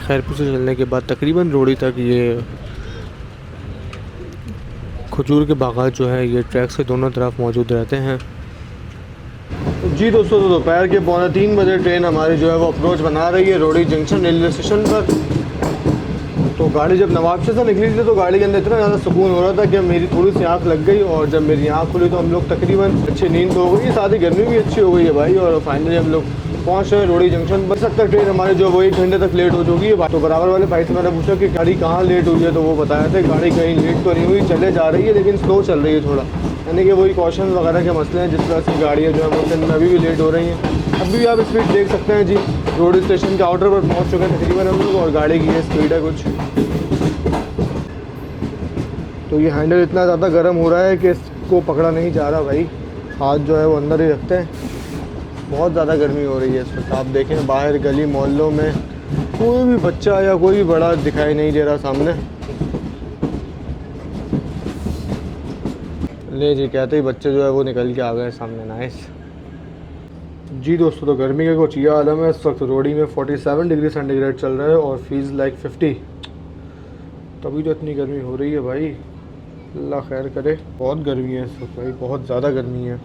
खैरपुर से चलने के बाद तकरीबन रोड़ी तक ये खजूर के बागात जो है ये ट्रैक से दोनों तरफ मौजूद रहते हैं। जी दोस्तों, तो दोपहर के 2:45 बजे ट्रेन हमारी जो है वो अप्रोच बना रही है रोड़ी जंक्शन रेलवे स्टेशन पर। तो गाड़ी जब नवाबशाह से निकली थी तो गाड़ी के अंदर इतना ज़्यादा सुकून हो रहा था कि मेरी थोड़ी सी आँख लग गई। और जब मेरी आँख खुली तो हम लोग तकरीबन अच्छी नींद तो हो गई, साथ ही गर्मी भी अच्छी हो गई है भाई। और फाइनली हम लोग पहुँच रहे हैं रोड़ी जंक्शन। बस सकता ट्रेन हमारी जो वो 1 घंटे तक लेट हो चुकी है। तो बराबर वाले भाई से मैंने पूछा कि गाड़ी कहाँ लेट हुई है, तो वो बताया था गाड़ी कहीं लेट तो नहीं हुई, चले जा रही है लेकिन स्लो चल रही है थोड़ा, यानी कि वही कॉशन वगैरह के मसले हैं जिस तरह से गाड़ियाँ जो है वो ट्रेन में अभी भी लेट हो रही हैं। अभी भी आप स्पीड देख सकते हैं जी, रोड स्टेशन के आउटर पर पहुंच चुके हैं तकरीबन हम लोग। और गाड़ी की ये स्पीड है कुछ, तो ये हैंडल इतना ज़्यादा गर्म हो रहा है कि इसको पकड़ा नहीं जा रहा भाई, हाथ जो है वो अंदर ही रखते हैं। बहुत ज़्यादा गर्मी हो रही है इस वक्त। आप देखें बाहर गली मोहल्लों में कोई भी बच्चा या कोई भी बड़ा दिखाई नहीं दे रहा सामने। ले जी, कहते ही बच्चे जो है वो निकल के आ गए सामने। नाइस जी दोस्तों, तो गर्मी का कुछ ये आलम है इस वक्त। रोड़ी में 47 डिग्री सेंटीग्रेड चल रहा है और फीस लाइक 50। तभी तो इतनी गर्मी हो रही है भाई, अल्लाह खैर करे। बहुत गर्मी है इस वक्त भाई, बहुत ज़्यादा गर्मी है।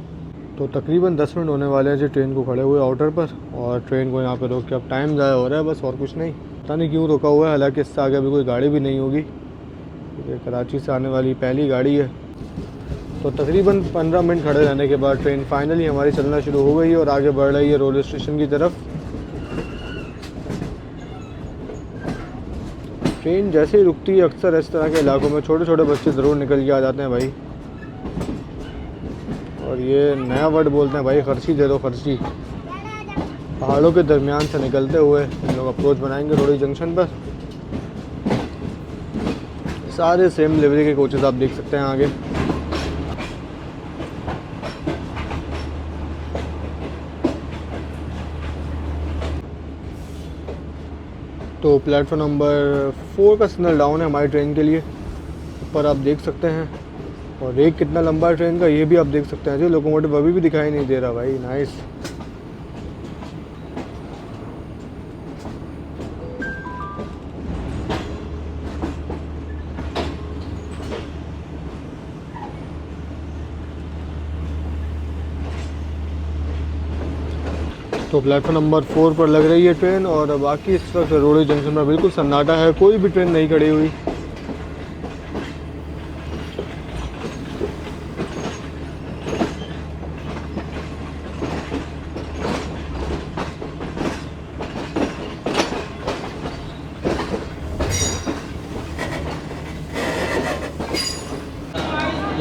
तो तकरीबन 10 मिनट होने वाले हैं जी ट्रेन को खड़े हुए आउटर पर। और ट्रेन को यहाँ पे रोक के अब टाइम ज़ाया हो रहा है बस, और कुछ नहीं। पता नहीं क्यों रोका हुआ है, हालांकि इससे आगे अभी कोई गाड़ी भी नहीं होगी क्योंकि कराची से आने वाली पहली गाड़ी है। तो तकरीबन 15 मिनट खड़े रहने के बाद ट्रेन फाइनली हमारी चलना शुरू हो गई है और आगे बढ़ रही है रेलवे स्टेशन की तरफ। ट्रेन जैसे ही रुकती है अक्सर इस तरह के इलाकों में छोटे छोटे बच्चे ज़रूर निकल के आ जाते हैं भाई। और ये नया वर्ड बोलते हैं भाई, खर्ची दे दो खर्ची। पहाड़ों के दरमियान से निकलते हुए हम लोग अप्रोच बनाएंगे रोड़ी जंक्शन पर। सारे सेम लिवरी के कोचेस आप देख सकते हैं आगे। तो प्लेटफॉर्म नंबर 4 का सिग्नल डाउन है हमारी ट्रेन के लिए, ऊपर आप देख सकते हैं। और एक कितना लंबा है ट्रेन का ये भी आप देख सकते हैं। जो लोकोमोटिव अभी भी दिखाई नहीं दे रहा भाई। नाइस। तो प्लेटफॉर्म नंबर 4 पर लग रही है ट्रेन। और बाकी इस वक्त रोड़ी जंक्शन पर बिल्कुल सन्नाटा है, कोई भी ट्रेन नहीं खड़ी हुई।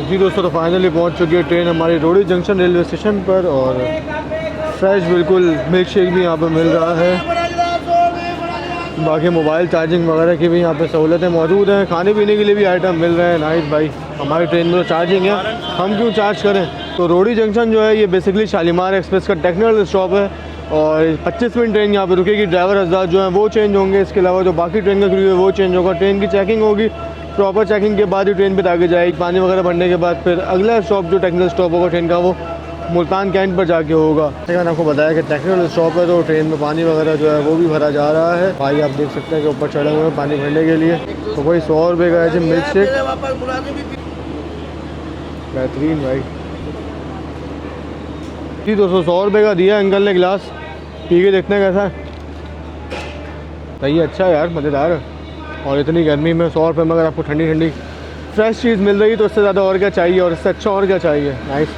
जी दोस्तों, तो फाइनली पहुंच चुकी है ट्रेन हमारी रोड़ी जंक्शन रेलवे स्टेशन पर। और फ्रेश बिल्कुल मिल्क शेक भी यहाँ पर मिल रहा है। बाकी मोबाइल चार्जिंग वगैरह की भी यहाँ पे सहूलतें मौजूद हैं। खाने पीने के लिए भी आइटम मिल रहे हैं। नाइस भाई, हमारी ट्रेन में तो चार्जिंग है, हम क्यों चार्ज करें। तो रोड़ी जंक्शन जो है ये बेसिकली शालीमार एक्सप्रेस का टेक्निकल स्टॉप है। और 25 मिनट ट्रेन यहाँ पे रुकेगी। ड्राइवर हजरात जो हैं वो चेंज होंगे, इसके अलावा जो बाकी ट्रेन का क्रू है वो चेंज होगा। ट्रेन की चेकिंग होगी, प्रॉपर चेकिंग के बाद ही ट्रेन पे आगे जाएगी। पानी वगैरह भरने के बाद फिर अगला स्टॉप जो टेक्निकल स्टॉप होगा ट्रेन का वो मुल्तान कैंट पर जाके होगा। मैंने आपको बताया कि टेक्निकल स्टॉप है तो ट्रेन में पानी वगैरह जो है वो भी भरा जा रहा है। भाई आप देख सकते हैं कि ऊपर चढ़े हुए हैं पानी भरने के लिए। तो वही 100 रुपये का है जी मिल्क शेक, बेहतरीन भाई। जी 200 रुपये का दिया अंकल ने गिलास, पी के देखते हैं कैसा है। सही है, अच्छा है यार, मज़ेदार है। और इतनी गर्मी में 100 रुपये में अगर आपको ठंडी ठंडी फ्रेश चीज़ मिल रही है तो इससे ज़्यादा और क्या चाहिए, और इससे अच्छा और क्या चाहिए। नाइस,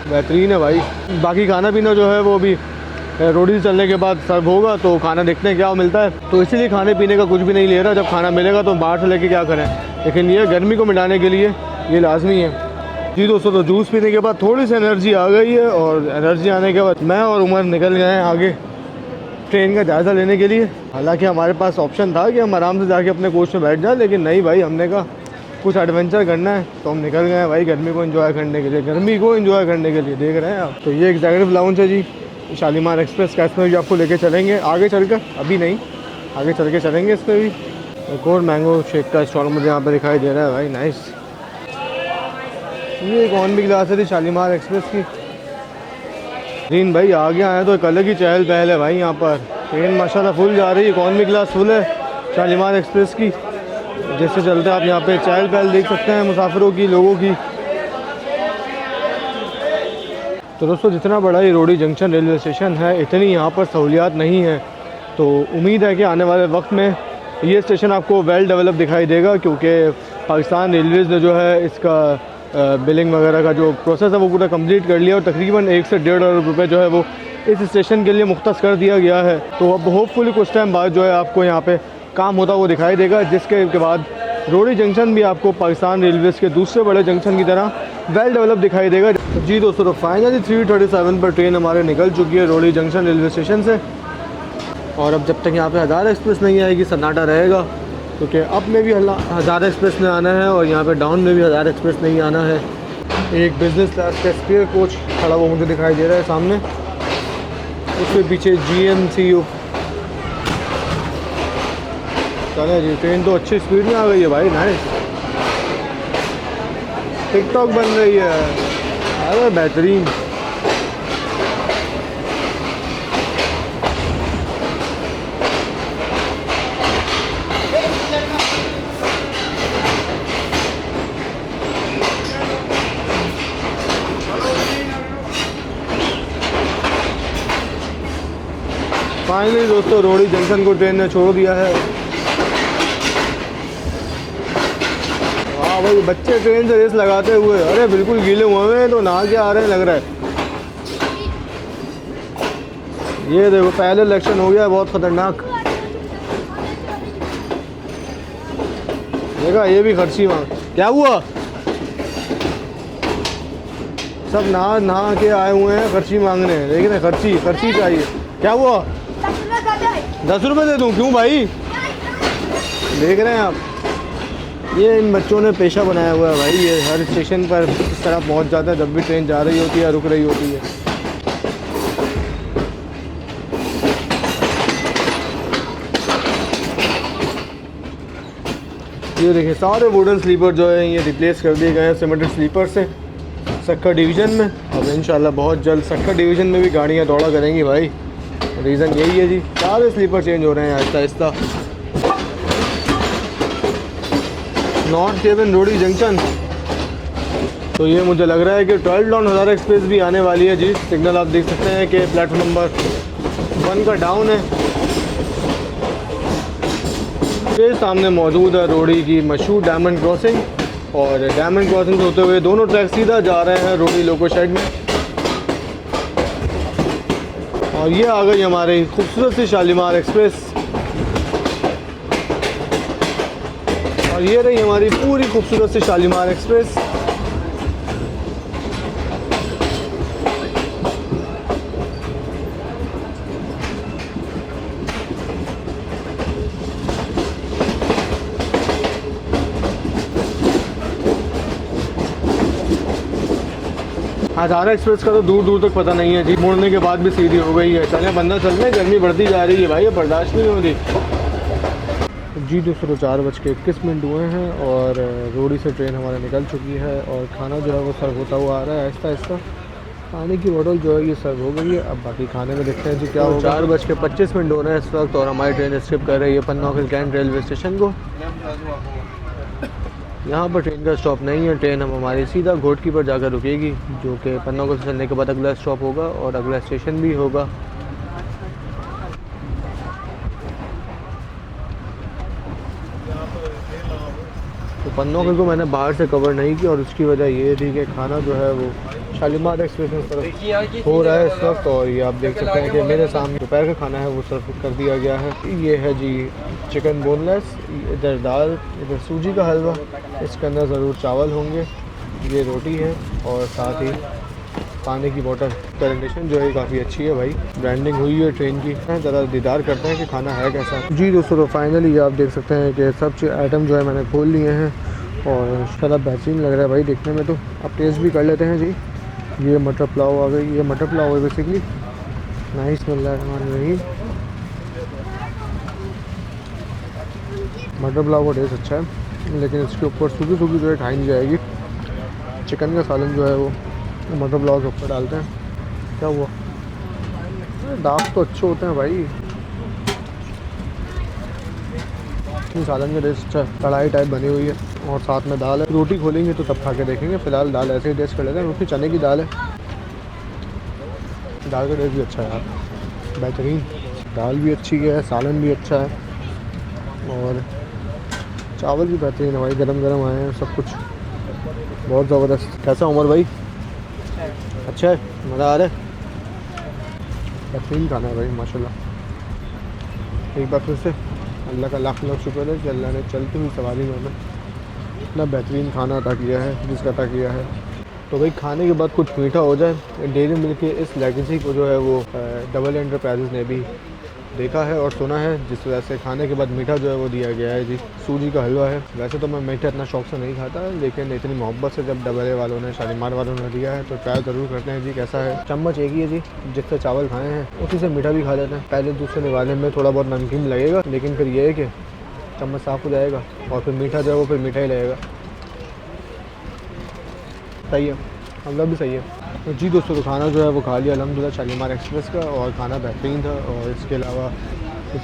बेहतरीन है भाई। बाकी खाना पीना जो है वो भी रोटी चलने के बाद सर्व होगा, तो खाना देखते हैं क्या मिलता है। तो इसीलिए खाने पीने का कुछ भी नहीं ले रहा, जब खाना मिलेगा तो बाहर से लेके क्या करें। लेकिन ये गर्मी को मिटाने के लिए ये लाजमी है। जी दोस्तों, तो जूस पीने के बाद थोड़ी सी एनर्जी आ गई है। और एनर्जी आने के बाद मैं और उमर निकल गए हैं आगे ट्रेन का जायज़ा लेने के लिए। हालांकि हमारे पास ऑप्शन था कि हम आराम से जाके अपने कोच में बैठ जाएं, लेकिन नहीं भाई, हमने कहा कुछ एडवेंचर करना है तो हम निकल गए हैं भाई गर्मी को एंजॉय करने के लिए, गर्मी को एंजॉय करने के लिए। देख रहे हैं आप, तो ये एग्जीक्यूटिव लाउंज है जी शालीमार एक्सप्रेस का, इसमें भी आपको लेके चलेंगे आगे चलकर, अभी नहीं आगे चल के चलेंगे इसमें भी। एक और मैंगो शेक का स्टॉल मुझे यहाँ पे दिखाई दे रहा है भाई, नाइस। ये एक ऑन भी क्लास है थी शालीमार एक्सप्रेस की। दिन भाई आगे आए तो एक अलग ही चहल पहल है भाई यहाँ पर। ट्रेन माशाल्लाह फुल जा रही है, इकॉनमी क्लास फुल है शालीमार एक्सप्रेस की। जैसे चलते आप यहाँ पे चहल पहल देख सकते हैं मुसाफिरों की, लोगों की। तो दोस्तों जितना बड़ा ये रोडी जंक्शन रेलवे स्टेशन है, इतनी यहाँ पर सहूलियात नहीं है। तो उम्मीद है कि आने वाले वक्त में ये स्टेशन आपको वेल डेवलप दिखाई देगा, क्योंकि पाकिस्तान रेलवेज़ ने जो है इसका बिलिंग वगैरह का जो प्रोसेस है वो पूरा कंप्लीट कर लिया और तकरीबन 1 से 1.5 अरब रुपये जो है वो इस स्टेशन के लिए मुख्तस कर दिया गया है। तो अब होपफुली कुछ टाइम बाद जो है आपको यहाँ पे काम होता वो दिखाई देगा, जिसके के बाद रोडी जंक्शन भी आपको पाकिस्तान रेलवेज़ के दूसरे बड़े जंक्शन की तरह वेल डेवलप दिखाई देगा। तो जी दोस्तों, तो फाइनली 3:37 पर ट्रेन हमारे निकल चुकी है रोडी जंक्शन रेलवे स्टेशन से। और अब जब तक यहाँ पे हज़ार एक्सप्रेस नहीं आएगी सन्नाटा रहेगा, क्योंकि अप में भी हज़ार एक्सप्रेस में आना है और यहाँ पे डाउन में भी हज़ार एक्सप्रेस नहीं आना है। एक बिज़नेस क्लास का स्पेयर कोच खड़ा हुआ मुझे दिखाई दे रहा है सामने, उसके पीछे GMCU। चले जी, ट्रेन तो अच्छी स्पीड में आ गई है भाई, नाइस। टिकटॉक बन रही है, अरे बेहतरीन। फाइनली दोस्तों रोडी जंक्शन को ट्रेन ने छोड़ दिया है। वाह भाई, बच्चे ट्रेन से रेस लगाते हुए, अरे बिल्कुल गीले हुए हैं तो नहा के आ रहे हैं लग रहा है। ये देखो पहले इलेक्शन हो गया, बहुत खतरनाक। देखा, ये भी खर्ची मांग। क्या हुआ? सब नहा के आए हुए हैं खर्ची मांगने, देख रहे खर्ची खर्ची चाहिए। क्या हुआ? 10 रुपये दे दूँ? क्यों भाई? देख रहे हैं आप, ये इन बच्चों ने पेशा बनाया हुआ है भाई। ये हर स्टेशन पर इस तरह पहुंच जाता है जब भी ट्रेन जा रही होती है, रुक रही होती है। ये देखिए सारे वुडन स्लीपर जो है ये रिप्लेस कर दिए गए हैं सीमेंटेड स्लीपर से सक्कर डिवीज़न में। अब इंशाल्लाह बहुत जल्द सक्कर डिवीज़न में भी गाड़ियाँ दौड़ा करेंगी भाई। रीज़न यही है जी, सारे स्लीपर चेंज हो रहे हैं Aahista Aahista. North cabin रोडी junction, तो ये मुझे लग रहा है कि 12 डाउन हज़ार एक्सप्रेस भी आने वाली है जी। सिग्नल आप देख सकते हैं कि प्लेटफॉर्म नंबर 1 का डाउन है। ये सामने मौजूद है रोडी की मशहूर डायमंड क्रॉसिंग, और डायमंड क्रॉसिंग से होते हुए दोनों ट्रैक सीधा जा रहे हैं रोडी लोको शेड में। और ये आ गई हमारी खूबसूरत सी शालीमार एक्सप्रेस, और ये रही हमारी पूरी खूबसूरत सी शालीमार एक्सप्रेस। हज़ारा एक्सप्रेस का तो दूर दूर तक पता नहीं है जी, मुड़ने के बाद भी सीधी हो गई है। चले बंदा चल रहे, गर्मी बढ़ती जा रही है भाई, अब बर्दाश्त नहीं हो रही जी। दोस्तों 4:21 हुए हैं और रोडी से ट्रेन हमारा निकल चुकी है और खाना जो है वो सर्व होता हुआ आ रहा है आहिस्ता आहिस्ता। पानी की बोतल जो है ये सर्व हो गई है। अब बाकी खाने में देखते हैं जी क्या होगा। 4:25 हो रहे हैं इस वक्त और हमारी ट्रेन स्किप कर रही है पन्ना कैंट रेलवे स्टेशन को। यहाँ पर ट्रेन का स्टॉप नहीं है, ट्रेन हम हमारी सीधा घोटकी पर जाकर रुकेगी, जो कि पन्ना को चलने के बाद अगला स्टॉप होगा और अगला स्टेशन भी होगा। तो पन्नों को मैंने बाहर से कवर नहीं किया और उसकी वजह ये थी कि खाना जो है वो शालीमार एक्सप्रेस में सर्व हो रहा है इस वक्त। और ये आप देख सकते हैं कि मेरे सामने दोपहर का खाना है वो सर्व कर दिया गया है। ये है जी चिकन बोनलेस, इधर दाल, इधर सूजी का हलवा, इसके अंदर ज़रूर चावल होंगे, ये रोटी है और साथ ही पानी की बोतल। प्रेजेंटेशन जो है काफ़ी अच्छी है भाई, ब्रांडिंग हुई है ट्रेन की। ज़रा दीदार करते हैं कि खाना है कैसा। जी दोस्तों, तो फाइनली आप देख सकते हैं कि सब आइटम जो है मैंने खोल लिए हैं और शाला बेहतरीन लग रहा है भाई देखने में। तो अब टेस्ट भी कर लेते हैं जी। ये मटर पुलाव आ गई, ये मटर पुलाव है बेसिकली। नाइस मिल रहा है। मटर पुलाव का टेस्ट अच्छा है, लेकिन इसके ऊपर सूखी सूखी जो है खाई नहीं जाएगी। चिकन का सालन जो है वो मटर पुलाव के ऊपर डालते हैं। क्या हुआ? दाग तो अच्छे होते हैं भाई। सालन का टेस्ट अच्छा है, कढ़ाई टाइप बनी हुई है और साथ में दाल है। रोटी खोलेंगे तो तब खा के देखेंगे, फिलहाल दाल ऐसे ही टेस्ट कर लेते हैं। रोटी चने की दाल है, दाल का टेस्ट भी अच्छा है यार, बेहतरीन। दाल भी अच्छी है, सालन भी अच्छा है और चावल भी बेहतरीन है भाई। गरम गरम आए हैं सब कुछ, बहुत ज़बरदस्त। कैसा उमर भाई? अच्छा है, मज़ा आ रहा है। बेहतरीन खाना है भाई माशाल्लाह। एक बार फिर से अल्लाह का लाख लाख शुक्र है कि अल्लाह ने चलती हुई सवारी में हमें इतना बेहतरीन खाना अता किया है जिसका अता किया है। तो भाई खाने के बाद कुछ मीठा हो जाए। डेयरी मिल्क के इस लेगेसी को जो है वो डबल एंटरप्राइजेज़ ने भी देखा है और सुना है, जिस वजह से खाने के बाद मीठा जो है वो दिया गया है जी। सूजी का हलवा है। वैसे तो मैं मीठा इतना शौक से नहीं खाता, लेकिन इतनी मोहब्बत से जब डबल ए वालों ने, शालीमार वालों ने दिया है तो ट्राई ज़रूर करते हैं जी कैसा है। चम्मच एक ही है जी, जिससे चावल खाए हैं उसी से मीठा भी खा लेते हैं। पहले दूसरे निवाले में थोड़ा बहुत नमकीन लगेगा, लेकिन फिर ये है कि चम्मच साफ़ हो जाएगा और फिर मीठा जो है वो फिर मीठा ही लगेगा। सही है, मतलब भी सही है। तो जी दोस्तों, तो खाना जो है वो खा लिया अल्हम्दुलिल्लाह शालीमार एक्सप्रेस का, और खाना बेहतरीन था। और इसके अलावा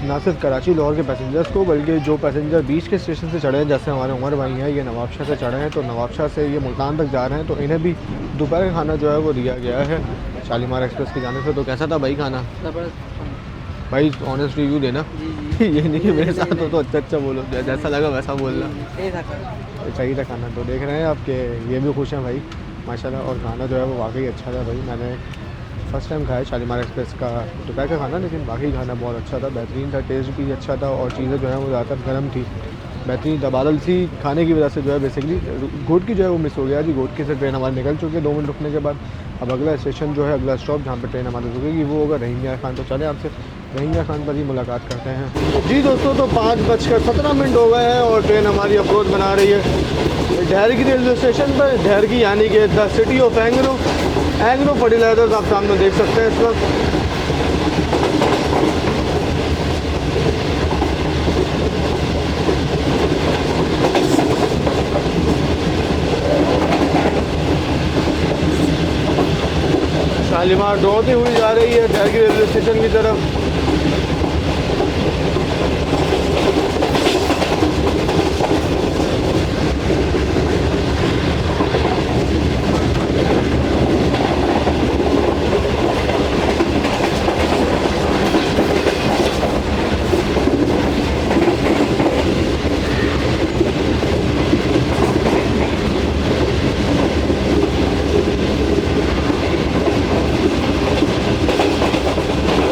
ना सिर्फ कराची लाहौर के पैसेंजर्स को, बल्कि जो पैसेंजर बीच के स्टेशन से चढ़े हैं, जैसे हमारे उमर भाई हैं, ये नवाबशाह से चढ़े हैं, तो नवाबशाह से ये मुल्तान तक जा रहे हैं, तो इन्हें भी दोपहर का खाना जो है वो दिया गया है शालीमार एक्सप्रेस की जाने से। तो कैसा था भाई खाना? भाई ऑनेस्ट रिव्यू देना। ये नहीं कि मेरे साथ हो तो अच्छा बोलो, जैसा लगा वैसा बोलना। सही था खाना। तो देख रहे हैं आपके ये भी खुश हैं भाई माशाल्लाह। और खाना जो है वो वाकई अच्छा था भाई। मैंने फ़र्स्ट टाइम खाया शालीमार एक्सप्रेस का दोपहर का खाना, लेकिन बाकी खाना बहुत अच्छा था, बेहतरीन था। टेस्ट भी अच्छा था और चीज़ें जो है वो ज़्यादातर गर्म थी, बेहतरीन था। बादल सी खाने की वजह से जो है बेसिकली गोटकी जो है वो मिस हो गया जी। गोटकी से ट्रेन हमारी निकल चुकी है 2 मिनट रुकने के बाद। अब अगला स्टेशन जो है, अगला स्टॉप जहाँ पर ट्रेन हमारी रुकेगी वो होगा रहीमिया खान। तो चले आपसे रहीमिया खान पर ही मुलाकात करते हैं जी दोस्तों। तो 5:17 हो गए हैं और ट्रेन हमारी अप्रोच बना रही है ढेरकी रेलवे स्टेशन पर। ढेरकी यानी कि the city of Engro fertilisers आप सामने देख सकते हैं इस वक्त। शालीमार दौड़ती हुई जा रही है ढेरकी रेलवे स्टेशन की तरफ।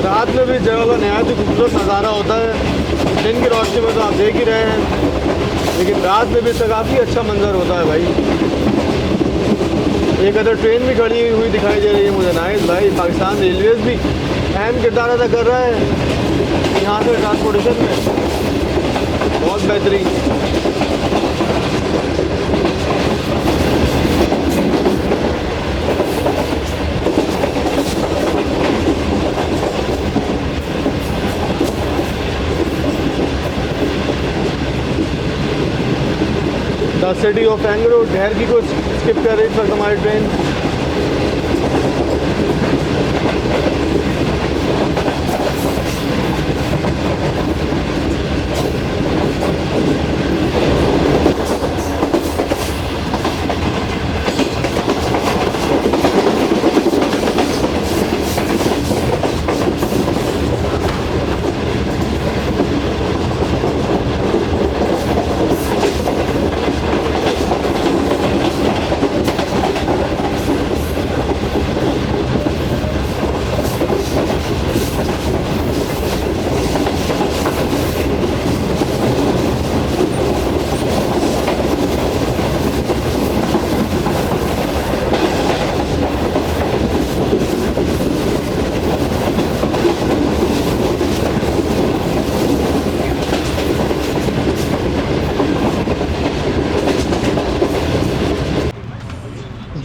रात में भी जगह का नहायत ही खूबसूरत नज़ारा होता है। दिन की रोशनी में तो आप देख ही रहे हैं, लेकिन रात में भी इसका काफ़ी अच्छा मंजर होता है भाई। एक अदर ट्रेन भी खड़ी हुई दिखाई दे रही है मुझे। नाइस भाई, पाकिस्तान रेलवेज़ भी अहम किरदार अदा कर रहा है यहाँ से ट्रांसपोर्टेशन में, बहुत बेहतरीन। द सिटी ऑफ एंग्रो ढेरकी को स्किप कर रही है हमारी ट्रेन।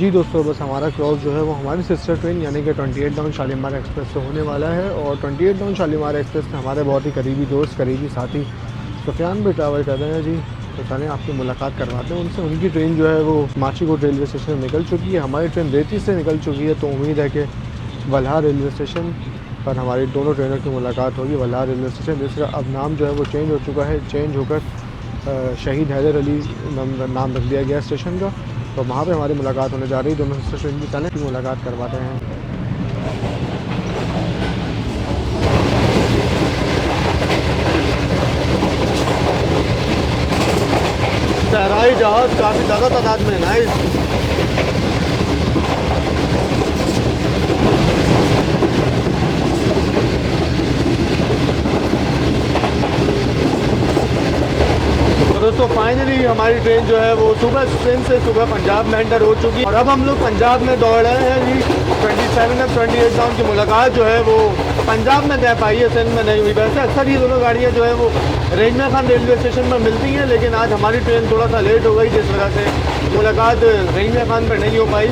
जी दोस्तों, बस हमारा क्रॉस जो है वो हमारी सिस्टर ट्रेन यानी कि 28 डाउन शालीमार एक्सप्रेस से होने वाला है। और 28 डाउन शालीमार एक्सप्रेस में हमारे बहुत ही करीबी दोस्त, करीबी साथी सुफियान भी ट्रैवल कर रहे हैं जी। तो चलें आपकी मुलाकात करवाते हैं उनसे। उनकी ट्रेन जो है वो माचीकोट रेलवे स्टेशन से निकल चुकी है, हमारी ट्रेन रेती से निकल चुकी है। तो उम्मीद है कि वल्हा रेलवे स्टेशन पर हमारी दोनों ट्रेनों की मुलाकात होगी। वल्हा रेलवे स्टेशन जिसका अब नाम जो है वो चेंज हो चुका है, चेंज होकर शहीद हैदर अली नाम रख दिया गया स्टेशन का। तो वहाँ पे हमारी मुलाकात होने जा रही है। दोनों सिस्टर ट्रेन की चलें की मुलाकात करवाते हैं। सहराई जहाज़ काफ़ी ज़्यादा तादाद में है। नाइस। दोस्तों फाइनली हमारी ट्रेन जो है वो सुबह ट्रेन से सुबह पंजाब में एंटर हो चुकी है और अब हम लोग पंजाब में दौड़ रहे हैं जी। 27 और 28 डाउन की मुलाकात जो है वो पंजाब में तय पाई है, सिंध में नहीं हुई। वैसे अक्सर ये दोनों गाड़ियाँ जो है वो रेंजमा खान रेलवे स्टेशन पर मिलती हैं, लेकिन आज हमारी ट्रेन थोड़ा सा लेट हो गई जिस वजह से मुलाकात रेंजमा खान पर नहीं हो पाई।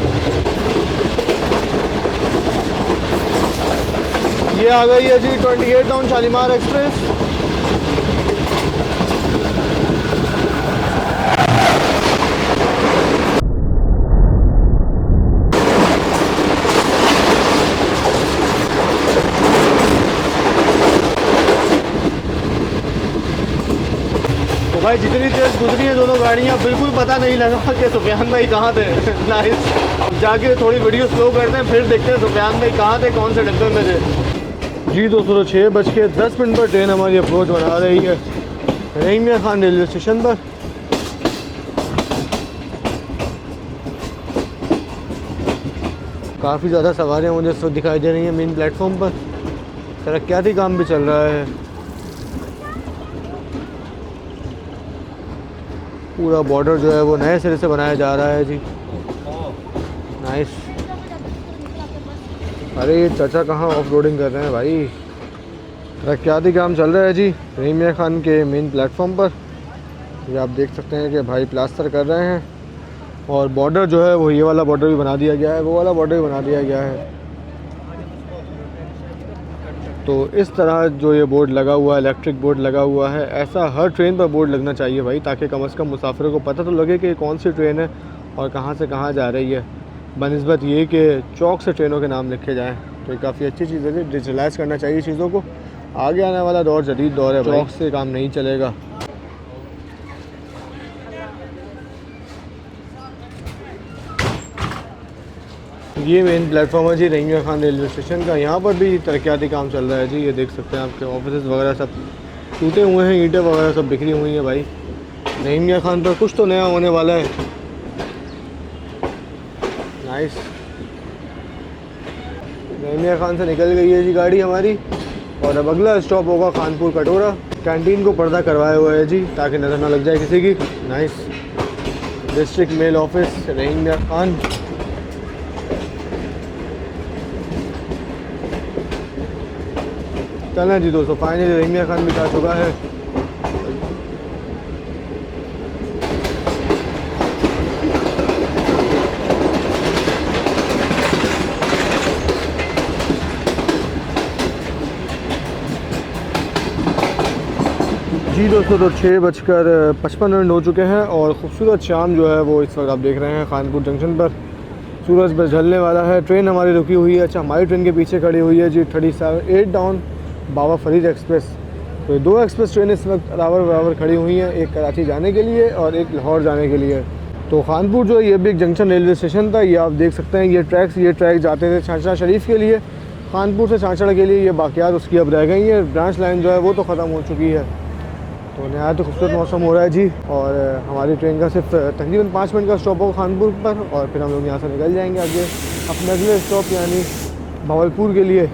ये आ गई है जी 28 डाउन शालीमार एक्सप्रेस। भाई जितनी तेज गुजरी है दोनों गाड़ियाँ, बिल्कुल पता नहीं लगा कि सुफियान भाई कहाँ थे। नाइस। अब जाके थोड़ी वीडियो स्लो करते हैं, फिर देखते हैं सुफियान भाई कहाँ थे, कौन से डब्बे में थे। जी दोस्तों, 6:10 पर ट्रेन हमारी अप्रोच बना रही है रहीमिया खान रेलवे स्टेशन पर। काफ़ी ज़्यादा सवारियाँ मुझे इस वक्त दिखाई दे रही हैं मेन प्लेटफॉर्म पर। तरक्याती काम भी चल रहा है। पूरा बॉर्डर जो है वो नए सिरे से बनाया जा रहा है जी। नाइस। अरे ये चाचा कहाँ ऑफ रोडिंग कर रहे हैं भाई। तरक्याती काम चल रहा है जी रहीमिया खान के मेन प्लेटफॉर्म पर। ये आप देख सकते हैं कि भाई प्लास्टर कर रहे हैं और बॉर्डर जो है वो ये वाला बॉर्डर भी बना दिया गया है, वो वाला बॉर्डर भी बना दिया गया है। तो इस तरह जो ये बोर्ड लगा हुआ है, इलेक्ट्रिक बोर्ड लगा हुआ है, ऐसा हर ट्रेन पर बोर्ड लगना चाहिए भाई, ताकि कम से कम मुसाफिरों को पता तो लगे कि कौन सी ट्रेन है और कहाँ से कहाँ जा रही है, बनिस्बत ये कि चौक से ट्रेनों के नाम लिखे जाएँ। तो ये काफ़ी अच्छी चीज़ है, डिजिटलाइज करना चाहिए चीज़ों को। आगे आने वाला दौर जदीद दौर है, चौक से काम नहीं चलेगा। ये मेन प्लेटफॉर्म है जी रहीमिया खान रेलवे स्टेशन का। यहाँ पर भी तरक्याती काम चल रहा है जी। ये देख सकते हैं आपके ऑफिस वगैरह सब टूटे हुए हैं, ईंटें वगैरह सब बिखरी हुई हैं भाई। रहीमिया खान पर कुछ तो नया होने वाला है। नाइस। रहीमिया खान से निकल गई है जी गाड़ी हमारी और अब अगला स्टॉप होगा खानपुर कटोरा। कैंटीन को पर्दा करवाया हुआ है जी ताकि नज़र ना लग जाए किसी की। Nice. District mail office Rahimiya Khan. चलें जी दोस्तों, फाइनली रहीमिया खान भी आ चुका है। जी दोस्तों, तो 6:55 हो चुके हैं और ख़ूबसूरत शाम जो है वो इस वक्त आप देख रहे हैं खानपुर जंक्शन पर। सूरज बस ढलने वाला है। ट्रेन हमारी रुकी हुई है। अच्छा, हमारी ट्रेन के पीछे खड़ी हुई है जी 38 डाउन बाबा फरीद एक्सप्रेस। तो ये दो एक्सप्रेस ट्रेन इस वक्त बराबर खड़ी हुई हैं, एक कराची जाने के लिए और एक लाहौर जाने के लिए। तो खानपुर जो है ये भी एक जंक्शन रेलवे स्टेशन था। ये आप देख सकते हैं ये ट्रैक जाते थे छाछड़ा शरीफ के लिए। खानपुर से छाछड़ा के लिए ये बाक़ियात उसकी अब रह गई हैं। ब्रांच लाइन जो है वो तो ख़त्म हो चुकी है। तो नया तो खूबसूरत मौसम हो रहा है जी। और हमारी ट्रेन का सिर्फ तकरीबन 5 मिनट का स्टॉप होगा खानपुर पर और फिर हम लोग यहाँ से निकल जाएंगे आगे अपने अगले स्टॉप यानी भावलपुर के लिए।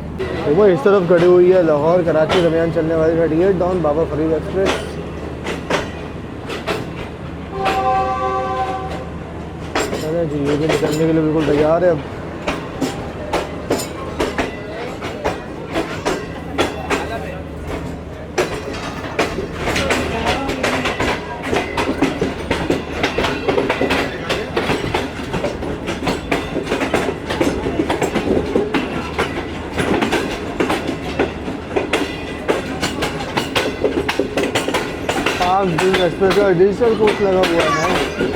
तो वो इस तरफ खड़ी हुई है लाहौर कराची दरमियान चलने वाली 38 डाउन बाबा फरीद एक्सप्रेस। चले जी, ये भी निकलने के लिए बिल्कुल तैयार है अब। एक्सप्रेस का डिजिटल कोच लगा हुआ है।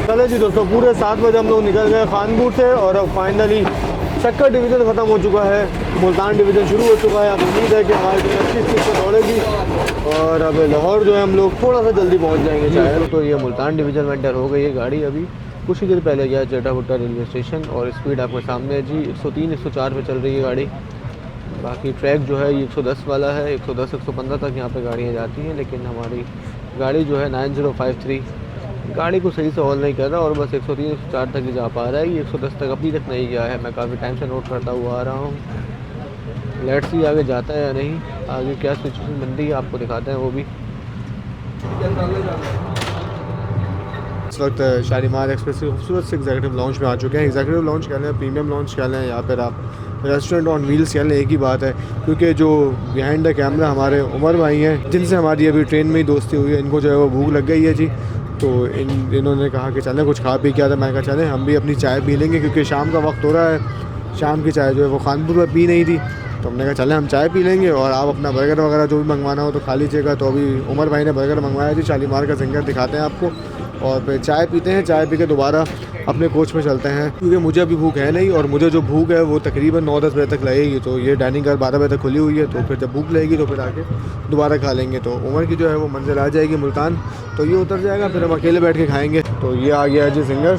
चले जी दोस्तों, पूरे 7 बजे हम लोग निकल गए खानपुर से और अब फाइनली शक्कर डिवीज़न ख़त्म हो चुका है, मुल्तान डिवीज़न शुरू हो चुका है। अब उम्मीद है कि हमारी टीम अच्छी स्पीड से दौड़ेगी और अब लाहौर जो है हम लोग थोड़ा सा जल्दी पहुंच जाएंगे शायद। तो ये मुल्तान डिवीज़न में एंटर हो गई है गाड़ी। अभी कुछ ही देर पहले गया चेटाभुट्टा रेलवे स्टेशन और स्पीड आपके सामने है जी, 103 104 पे चल रही है गाड़ी। बाकी ट्रैक जो है ये 110 वाला है, 110 115 तक यहाँ पे गाड़ियाँ जाती हैं, लेकिन हमारी गाड़ी जो है 9053 गाड़ी को सही से हॉल नहीं कर रहा और बस 103 104 तक ही जा पा रहा है। ये 110 तक अभी तक नहीं गया है। मैं काफ़ी टाइम से नोट करता हुआ आ रहा हूँ। लेट्स सी आगे जाता है या नहीं, आगे क्या सिचुएशन बनती है आपको दिखाते हैं वो भी। इस वक्त शालीमार एक्सप्रेस के खूबसूरत से एग्जीक्यूटिव लॉन्च में आ चुके हैं। एग्जीक्यूटिव लॉन्च कह लें, प्रीमियम लॉन्च कह लें, या फिर आप रेस्टोरेंट ऑन व्हील्स कह लें, एक ही बात है। क्योंकि जो बिहाइंड द कैमरा हमारे उमर भाई हैं, जिनसे हमारी अभी ट्रेन में ही दोस्ती हुई है, इनको जो है वो भूख लग गई है जी। तो इन्होंने कहा कि चलें कुछ खा पी के आता। मैं कहा चलें हम भी अपनी चाय पी लेंगे, क्योंकि शाम का वक्त हो रहा है। शाम की चाय जो है वो खानपुर में पी नहीं थी, तो हमने कहा चलें हम चाय पी लेंगे और आप अपना बर्गर वगैरह जो भी मंगवाना हो तो खा लीजिएगा। तो अभी उमर भाई ने बर्गर मंगवाया जी, शालीमार का जिंगर दिखाते हैं आपको और फिर चाय पीते हैं। चाय पी के दोबारा अपने कोच में चलते हैं, क्योंकि मुझे अभी भूख है नहीं और मुझे जो भूख है वो तकरीबन 9-10 बजे तक लगेगी। तो ये डाइनिंग घर 12 बजे तक खुली हुई है, तो फिर जब भूख लगेगी तो फिर आके दोबारा खा लेंगे। तो उमर की जो है वो मंजिल आ जाएगी मुल्तान, तो ये उतर जाएगा, फिर हम अकेले बैठ के खाएँगे। तो ये आ गया जी जिंगर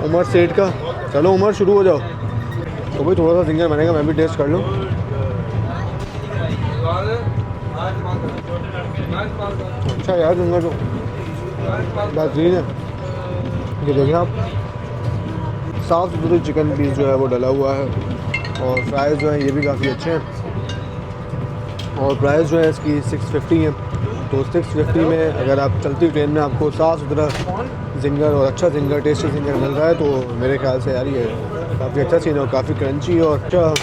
उमर सेठ का। चलो उमर शुरू हो जाओ। तो भाई थोड़ा सा जिंगर बनेगा, मैं भी टेस्ट कर लूँ। अच्छा यार जिंगर तो बेहतरीन है। ये देखिए आप, साफ़ सुथरी चिकन पीस जो है वो डला हुआ है और फ्राइज़ जो है ये भी काफ़ी अच्छे हैं और प्राइस जो है इसकी 650 है। तो 650 में अगर आप चलती ट्रेन में आपको साफ़ सुथरा जिंगर और अच्छा जिंगर, टेस्टी जिंगर मिल रहा है, तो मेरे ख्याल से यार ये काफ़ी अच्छा सीन और काफ़ी क्रंची और अच्छा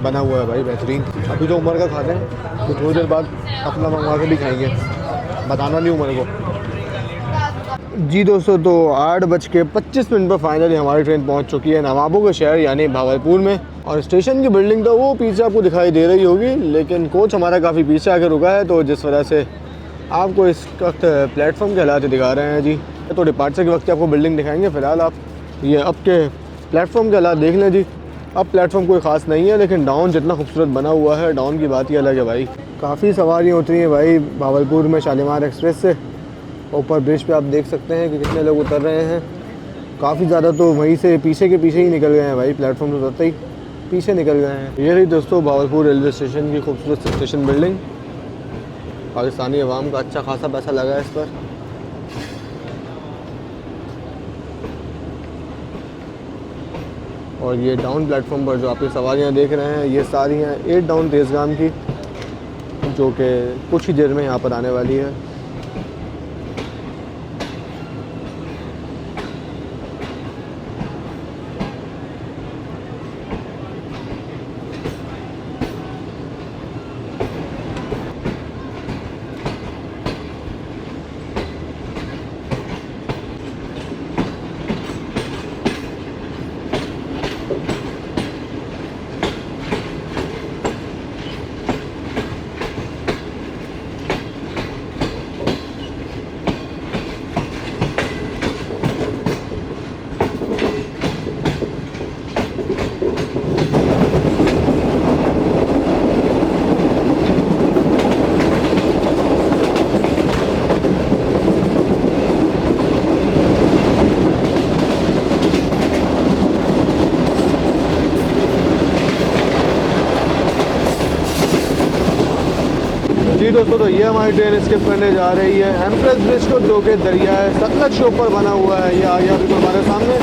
बना हुआ है भाई, बेहतरीन। अभी तो उमर का खाते हैं, तो थोड़ी देर बाद अपना मंगवा के भी खाएँगे, बताना नहीं उमर को। जी दोस्तों, तो 8:25 पर फाइनली हमारी ट्रेन पहुंच चुकी है नवाबों के शहर यानी भागलपुर में। और स्टेशन की बिल्डिंग तो वो पीछे आपको दिखाई दे रही होगी, लेकिन कोच हमारा काफ़ी पीछे आकर रुका है, तो जिस वजह से आपको इस वक्त प्लेटफॉर्म के हालात दिखा रहे हैं जी। तो डिपार्चर के वक्त आपको बिल्डिंग दिखाएंगे, फ़िलहाल आप ये अब के प्लेटफॉर्म के हालात देख लें जी। अब प्लेटफॉर्म कोई ख़ास नहीं है, लेकिन डाउन जितना खूबसूरत बना हुआ है, डाउन की बात ही अलग है भाई। काफ़ी सवारियाँ उतरी हैं भाई भागलपुर में शालीमार एक्सप्रेस से। ऊपर ब्रिज पे आप देख सकते हैं कि कितने लोग उतर रहे हैं। काफ़ी ज़्यादा तो वहीं से पीछे के पीछे ही निकल गए हैं भाई, प्लेटफॉर्म से उतरते ही पीछे निकल गए हैं। ये रही दोस्तों भागलपुर रेलवे स्टेशन की खूबसूरत स्टेशन बिल्डिंग। पाकिस्तानी अवाम का अच्छा खासा पैसा लगा है इस पर। और ये डाउन प्लेटफॉर्म पर जो आप ये सवारियाँ देख रहे हैं, ये सारी हैं 8 डाउन तेज़गाम की, जो कि कुछ ही देर में यहाँ पर आने वाली है। दोस्तों, तो ये हमारी ट्रेन स्किप करने जा रही है एम्प्रेस ब्रिज को, जो कि दरिया है सतलज के ऊपर बना हुआ है। ये आ गया बिल्कुल हमारे सामने।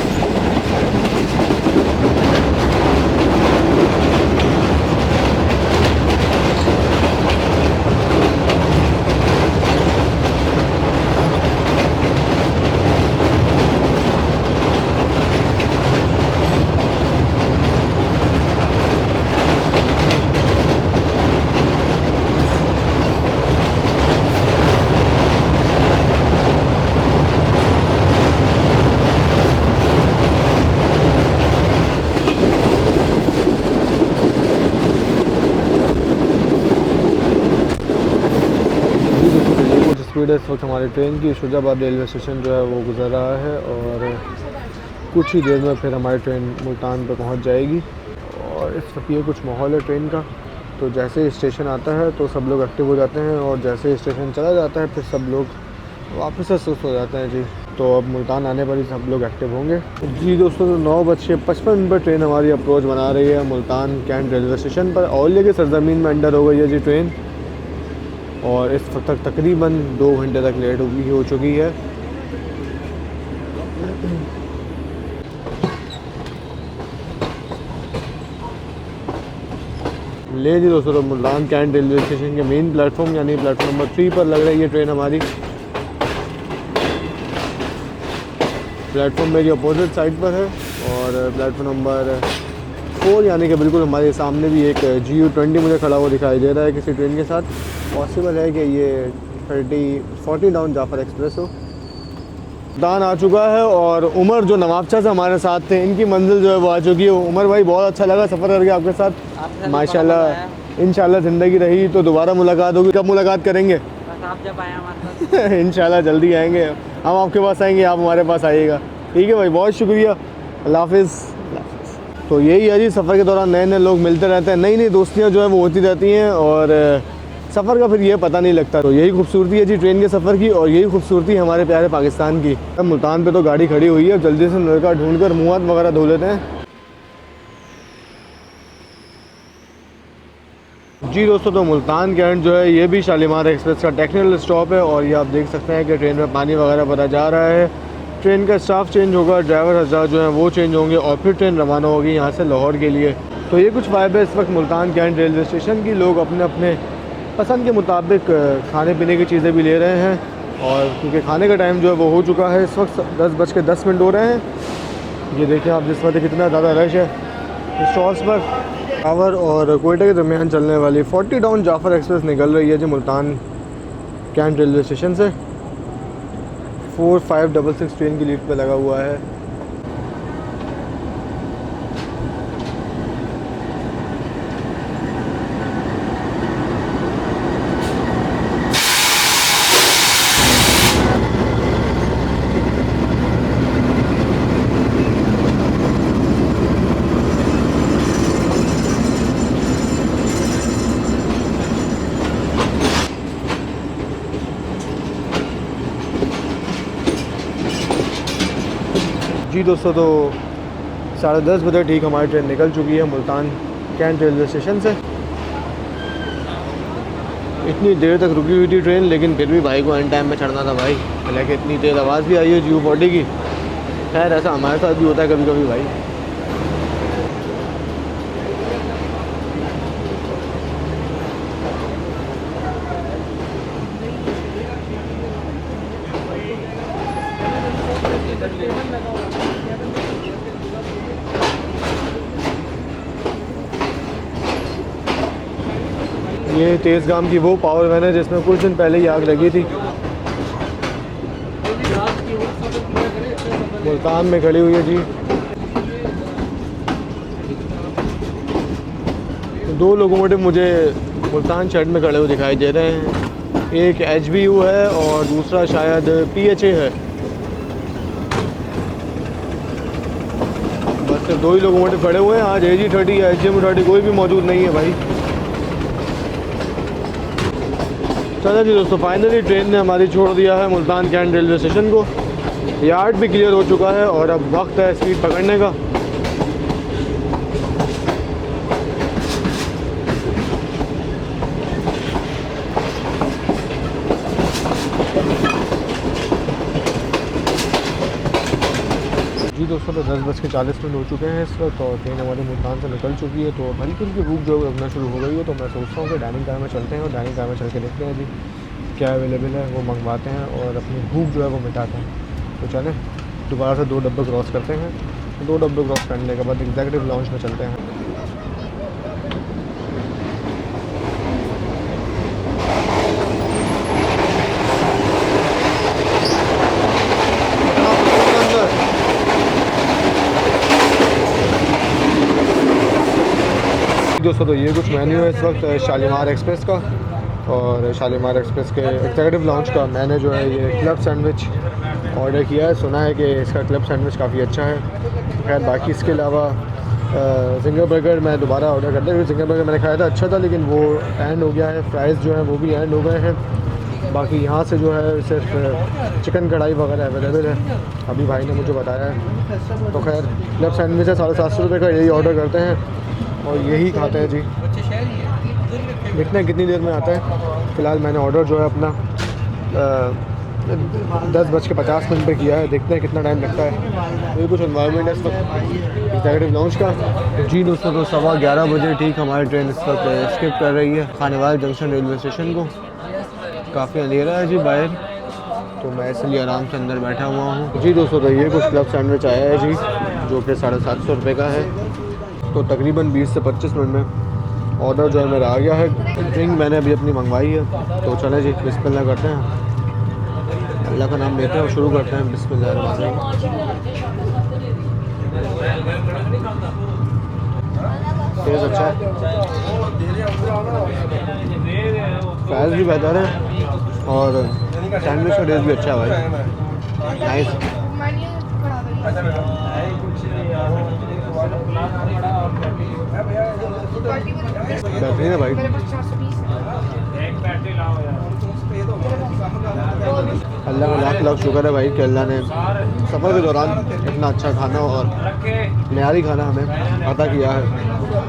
स्पीड है इस वक्त हमारी ट्रेन की। शुजाबाद रेलवे स्टेशन जो है वो गुजर रहा है और कुछ ही देर में फिर हमारी ट्रेन मुल्तान पर पहुंच जाएगी। और इस वक्त ये कुछ माहौल है ट्रेन का। तो जैसे ही स्टेशन आता है तो सब लोग एक्टिव हो जाते हैं और जैसे ही स्टेशन चला जाता है फिर सब लोग वापस से सुस्त हो जाते हैं जी। तो अब मुल्तान आने पर ही सब लोग एक्टिव होंगे जी। दोस्तों, तो 9:55 पर ट्रेन हमारी अप्रोच बना रही है मुल्तान कैंट रेलवे स्टेशन पर। औलिया की सरजमीन में अंडर हो गई है जी ट्रेन और इस वक्त तक तकरीबन 2 घंटे तक लेट हो चुकी है। ले जी दोस्तों, तो मुल्तान कैंट रेलवे स्टेशन के मेन प्लेटफॉर्म यानी प्लेटफॉर्म नंबर 3 पर लग रही है ट्रेन हमारी। प्लेटफॉर्म मेरी अपोजिट साइड पर है और प्लेटफॉर्म नंबर 4 यानी कि बिल्कुल हमारे सामने भी एक GU20 मुझे खड़ा हुआ दिखाई दे रहा है किसी ट्रेन के साथ। पॉसिबल है कि ये 40 डाउन जाफर एक्सप्रेस हो। दान आ चुका है और उमर जो नवाबशाह से हमारे साथ थे, इनकी मंजिल जो है वो आ चुकी है। उमर भाई, बहुत अच्छा लगा सफ़र करके आपके साथ माशाल्लाह। इंशाल्लाह ज़िंदगी रही तो दोबारा मुलाकात होगी। कब मुलाकात करेंगे? बस आप जब आए हमारे पास। इंशाल्लाह जल्दी आएंगे, हम आपके पास आएंगे, आप हमारे पास आइएगा। ठीक है भाई, बहुत शुक्रिया, अल्लाह हाफिज़। तो यही है जी, सफ़र के दौरान नए नए लोग मिलते रहते हैं, नई नई दोस्तियाँ जो है वो होती रहती हैं और सफ़र का फिर ये पता नहीं लगता। तो यही खूबसूरती है जी ट्रेन के सफ़र की और यही खूबसूरती है हमारे प्यारे पाकिस्तान की। अब मुल्तान पे तो गाड़ी खड़ी हुई है, जल्दी से लड़का ढूंढ कर मुँह हाथ वगैरह धो लेते हैं जी। दोस्तों, तो मुल्तान कैंट जो है ये भी शालीमार एक्सप्रेस का टेक्निकल स्टॉप है और ये आप देख सकते हैं कि ट्रेन में पानी वगैरह भरा जा रहा है। ट्रेन का स्टाफ चेंज होगा, ड्राइवर हज़ार जो हैं वो चेंज होंगे और फिर ट्रेन रवाना होगी यहाँ से लाहौर के लिए। तो ये कुछ वाइब है इस वक्त मुल्तान कैंट रेलवे स्टेशन की। लोग अपने अपने पसंद के मुताबिक खाने पीने की चीज़ें भी ले रहे हैं और क्योंकि खाने का टाइम जो है वो हो चुका है। इस वक्त 10:10 हो रहे हैं। ये देखें आप जिस वक्त कितना ज़्यादा रश है स्टॉल्स पर। टावर और कोयटा के दरमियान चलने वाली 40 डाउन जाफर एक्सप्रेस निकल रही है जी मुल्तान कैंट रेलवे स्टेशन से। 4566 ट्रेन की लीड पे लगा हुआ है। जी दोस्तों, तो 10:30 बजे ठीक हमारी ट्रेन निकल चुकी है मुल्तान कैंट रेलवे स्टेशन से। इतनी देर तक रुकी हुई थी ट्रेन, लेकिन फिर भी भाई को एंड टाइम में चढ़ना था भाई। हालांकि इतनी तेज़ आवाज़ भी आई है GU40 की। खैर ऐसा हमारे साथ भी होता है कभी कभी भाई। ये तेज़गाम की वो पावर वैन है जिसमें कुछ दिन पहले ही आग लगी थी। मुल्तान में खड़ी हुई है जी। 2 लोकोमोटिव मुझे मुल्तान शहर में खड़े हुए दिखाई दे रहे हैं। एक HBU है और दूसरा शायद PHA है। बस सिर्फ 2 ही लोकोमोटिव खड़े हुए हैं। आज AG30 या HM30 कोई भी मौजूद नहीं है भाई। चलो जी दोस्तों, फाइनली ट्रेन ने हमारी छोड़ दिया है मुल्तान कैंट रेलवे स्टेशन को। यार्ड भी क्लियर हो चुका है और अब वक्त है स्पीड पकड़ने का। जी दोस्तों, तो 10:40 हो चुके हैं इस वक्त और ट्रेन हमारे मुल्तान से निकल चुकी है। तो हल्की हल्की भूख जो है लगना शुरू हो गई है। तो मैं सोचता हूँ कि डाइनिंग कार में चलते हैं और डाइनिंग कार में चल के देखते हैं जी क्या अवेलेबल है, वो मंगवाते हैं और अपनी भूख जो है वो मिटाते हैं। तो चलें दोबारा से 2 डब्बे क्रॉस करते हैं। 2 डब्बे क्रॉस करने के बाद एग्जीक्यूटिव लाउंज में चलते हैं। दोस्तों, तो ये कुछ मेन्यू है इस वक्त शालीमार एक्सप्रेस का और शालीमार एक्सप्रेस के एग्जीक्यूटिव लाउंज का। मैंने जो है ये क्लब सैंडविच ऑर्डर किया है। सुना है कि इसका क्लब सैंडविच काफ़ी अच्छा है। खैर बाकी इसके अलावा जिंगर बर्गर मैं दोबारा ऑर्डर करता हूँ। जिंगर बर्गर मैंने खाया था, अच्छा था, लेकिन वो एंड हो गया है। फ्राइज़ जो हैं वो भी एंड हो गए हैं। बाकी यहाँ से जो है सिर्फ चिकन कढ़ाई वगैरह अवेलेबल है, अभी भाई ने मुझे बताया है। तो खैर क्लब सैंडविच है 750 रुपये का, यही ऑर्डर करते हैं और यही खाते हैं जी। देखते हैं कितनी देर में आता है। फ़िलहाल मैंने ऑर्डर जो है अपना 10:50 पर किया है। देखते हैं कितना टाइम लगता है। ये कुछ एनवायरनमेंट है इस वक्त एग्जीक्यूटिव लाउंज का। जी दोस्तों, तो 11:15 बजे ठीक हमारी ट्रेन इस वक्त स्किप कर रही है खानेवाल जंक्शन रेलवे स्टेशन को। काफ़ी अंधेरा है जी बाहर, तो मैं इसलिए आराम से अंदर बैठा हुआ हूँ। जी दोस्तों, तो ये कुछ क्लब सैंडविच आया है जी, जो कि 750 रुपये का है। तो तकरीबन 20 से 25 मिनट में ऑर्डर जो है मेरा आ गया है। ड्रिंक मैंने अभी अपनी मंगवाई है। तो चलें जी बिस्मिल्लाह करते हैं, अल्लाह का नाम लेते हैं और शुरू करते हैं। बिस्मिल्लाह। टेस्ट अच्छा है, प्राइस भी बेहतर है और सैंडविच का टेस्ट भी अच्छा है भाई, नाइस। बेहतरीन है भाई। अल्लाह का लाख लाख शुक्र है भाई कि अल्लाह ने सफ़र के दौरान इतना अच्छा खाना और नयारी खाना हमें अता किया है।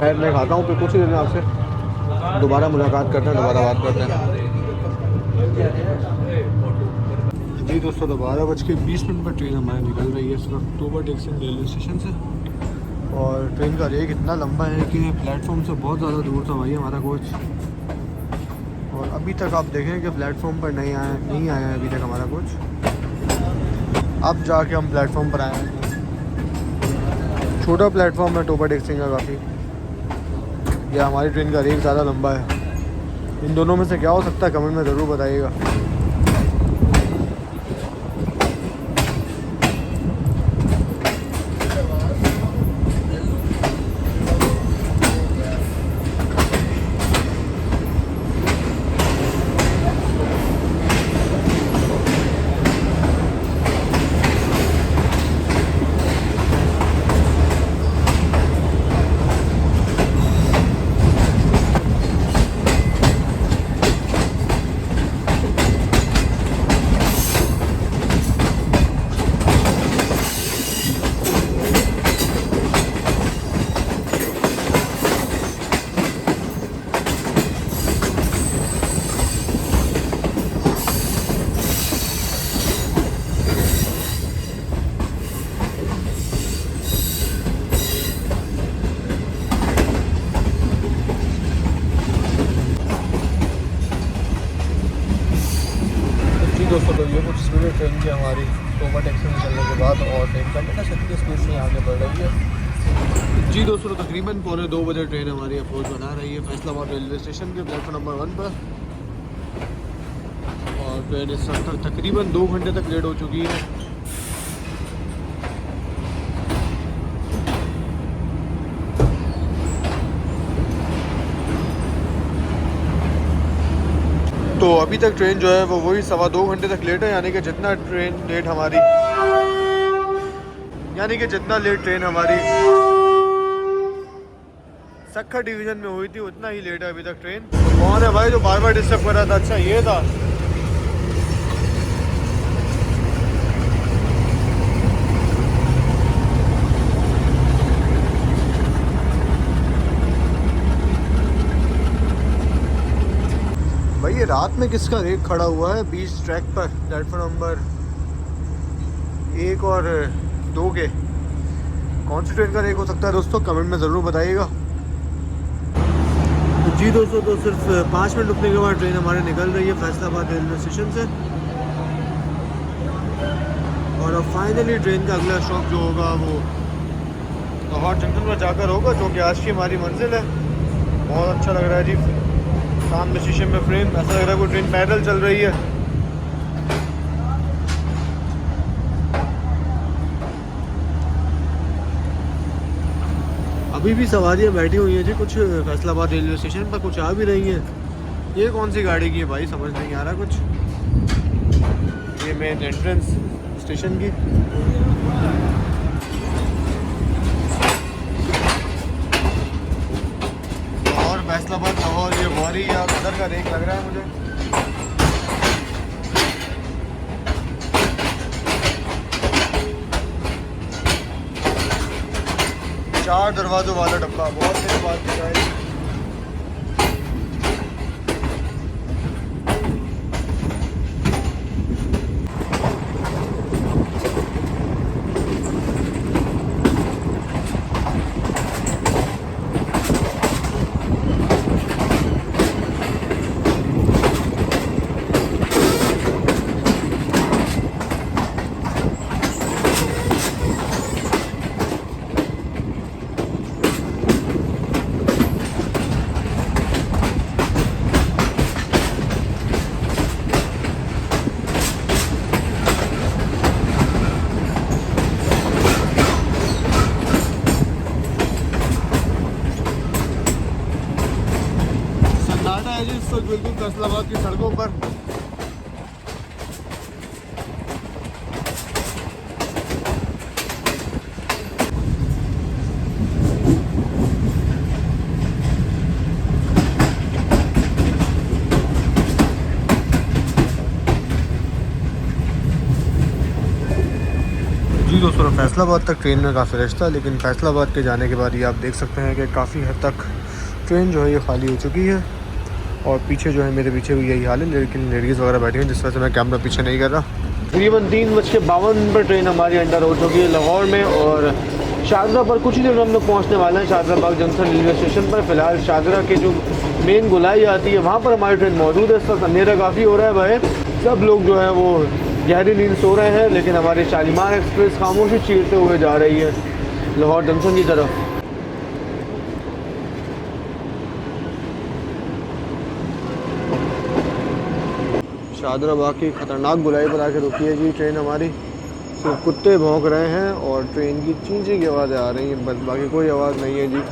खैर मैं खाता हूँ, फिर कुछ ही देर में आपसे दोबारा मुलाकात करते हैं, दोबारा बात करते हैं। जी दोस्तों, तो 12:20 पर ट्रेन हमारी निकल रही है इस वक्त तोबा टेक्सन रेलवे स्टेशन से। और ट्रेन का रेक इतना लंबा है कि प्लेटफॉर्म से बहुत ज़्यादा दूर था भाई हमारा कोच। और अभी तक आप देखें कि प्लेटफॉर्म पर नहीं आया है अभी तक हमारा कोच। अब जाके हम प्लेटफॉर्म पर आए हैं। छोटा प्लेटफॉर्म है तोबा टेक्सन का काफ़ी। या हमारी ट्रेन का रेक ज़्यादा लंबा है। इन दोनों में से क्या हो सकता है कमेंट में ज़रूर बताइएगा। दोस्तों, तो ये कुछ स्पीड ट्रेन की हमारी तोबा टेक्सन चलने के बाद और ट्रेन का शक्ति स्पीड से आगे बढ़ रही है। जी दोस्तों, तो तकरीबन 2:45 बजे ट्रेन हमारी अप्रोच बना रही है फैसलाबाद रेलवे स्टेशन के प्लेटफॉर्म नंबर 1 पर। और ट्रेन इस वक्त तकरीबन 2 घंटे तक लेट हो चुकी है। तो अभी तक ट्रेन जो है वो वही 2.25 घंटे तक लेट है। यानी कि जितना लेट ट्रेन हमारी सक्खर डिवीज़न में हुई थी उतना ही लेट है अभी तक ट्रेन। तो कौन है भाई जो बार बार डिस्टर्ब कर रहा था? अच्छा ये था। भाई ये रात में किसका रेक खड़ा हुआ है बीच ट्रैक पर प्लेटफॉर्म नंबर 1 और 2 के? कौन सी ट्रेन का रेक हो सकता है दोस्तों, कमेंट में ज़रूर बताइएगा। तो जी दोस्तों, तो सिर्फ 5 मिनट रुकने के बाद ट्रेन हमारे निकल रही है फैसलाबाद रेलवे स्टेशन से। और अब फाइनली ट्रेन का अगला स्टॉप जो होगा वो लाहौर जंक्शन पर जाकर होगा, जो कि आज की हमारी मंजिल है। बहुत अच्छा लग रहा है जी, सामने शीशे में फ्रेम, ऐसा लग रहा है कोई ट्रेन पैदल चल रही है। अभी भी सवारियाँ बैठी हुई हैं जी, कुछ फैसलाबाद रेलवे स्टेशन पर, कुछ आ भी रही हैं। ये कौन सी गाड़ी की है भाई, समझ नहीं आ रहा कुछ। ये मेन एंट्रेंस स्टेशन की। और फैसलाबाद लाहौर ये गौरी या कदर का रेक लग रहा है मुझे। 4 दरवाज़ों वाला डब्बा, बहुत देर बाद दिखा है। बिल्कुल फैसलाबाद की सड़कों पर। जी दोस्तों, फैसलाबाद तक ट्रेन में काफ़ी रश था, लेकिन फैसलाबाद के जाने के बाद ये आप देख सकते हैं कि काफ़ी हद तक ट्रेन जो है ये खाली हो चुकी है। और पीछे जो है मेरे पीछे भी यही हाल है, लेकिन लेडीज़ वगैरह बैठी हैं, जिस वजह से मैं कैमरा पीछे नहीं कर रहा। तकरीबन 3:52 पर ट्रेन हमारी अंडर हो चुकी है लाहौर में, और शाहदरा पर कुछ ही देर में हम लोग पहुँचने वाले हैं, शाहदरा बाग जंक्शन रेलवे स्टेशन पर। फ़िलहाल शाहदरा के जो मेन गोलाई आती है वहाँ पर हमारी ट्रेन मौजूद है। इस वक्त अंधेरा काफ़ी हो रहा है भाई, सब लोग जो है वो गहरी नींद सो रहे हैं, लेकिन हमारी शालीमार एक्सप्रेस खामोशी चीरते हुए जा रही है लाहौर जंक्शन की तरफ। शाहदरा बाग की ख़तरनाक गोलाई पर आके रुकी है जी ट्रेन हमारी। सिर्फ कुत्ते भौंक रहे हैं और ट्रेन की चींची की आवाज़ें आ रही हैं, बस बाकी कोई आवाज़ नहीं है जी।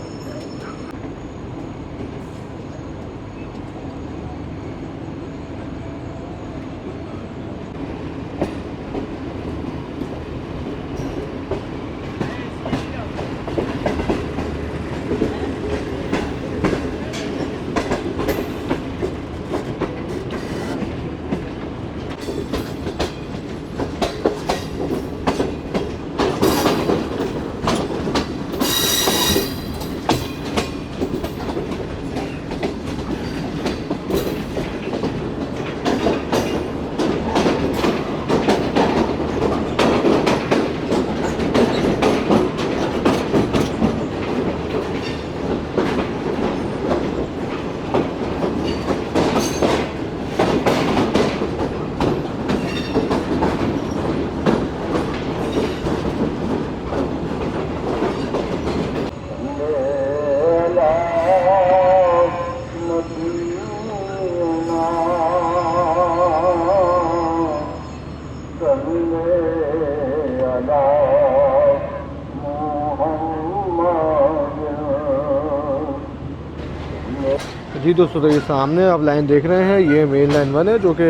जी दोस्तों, तो ये सामने आप लाइन देख रहे हैं, ये मेन लाइन 1 है जो कि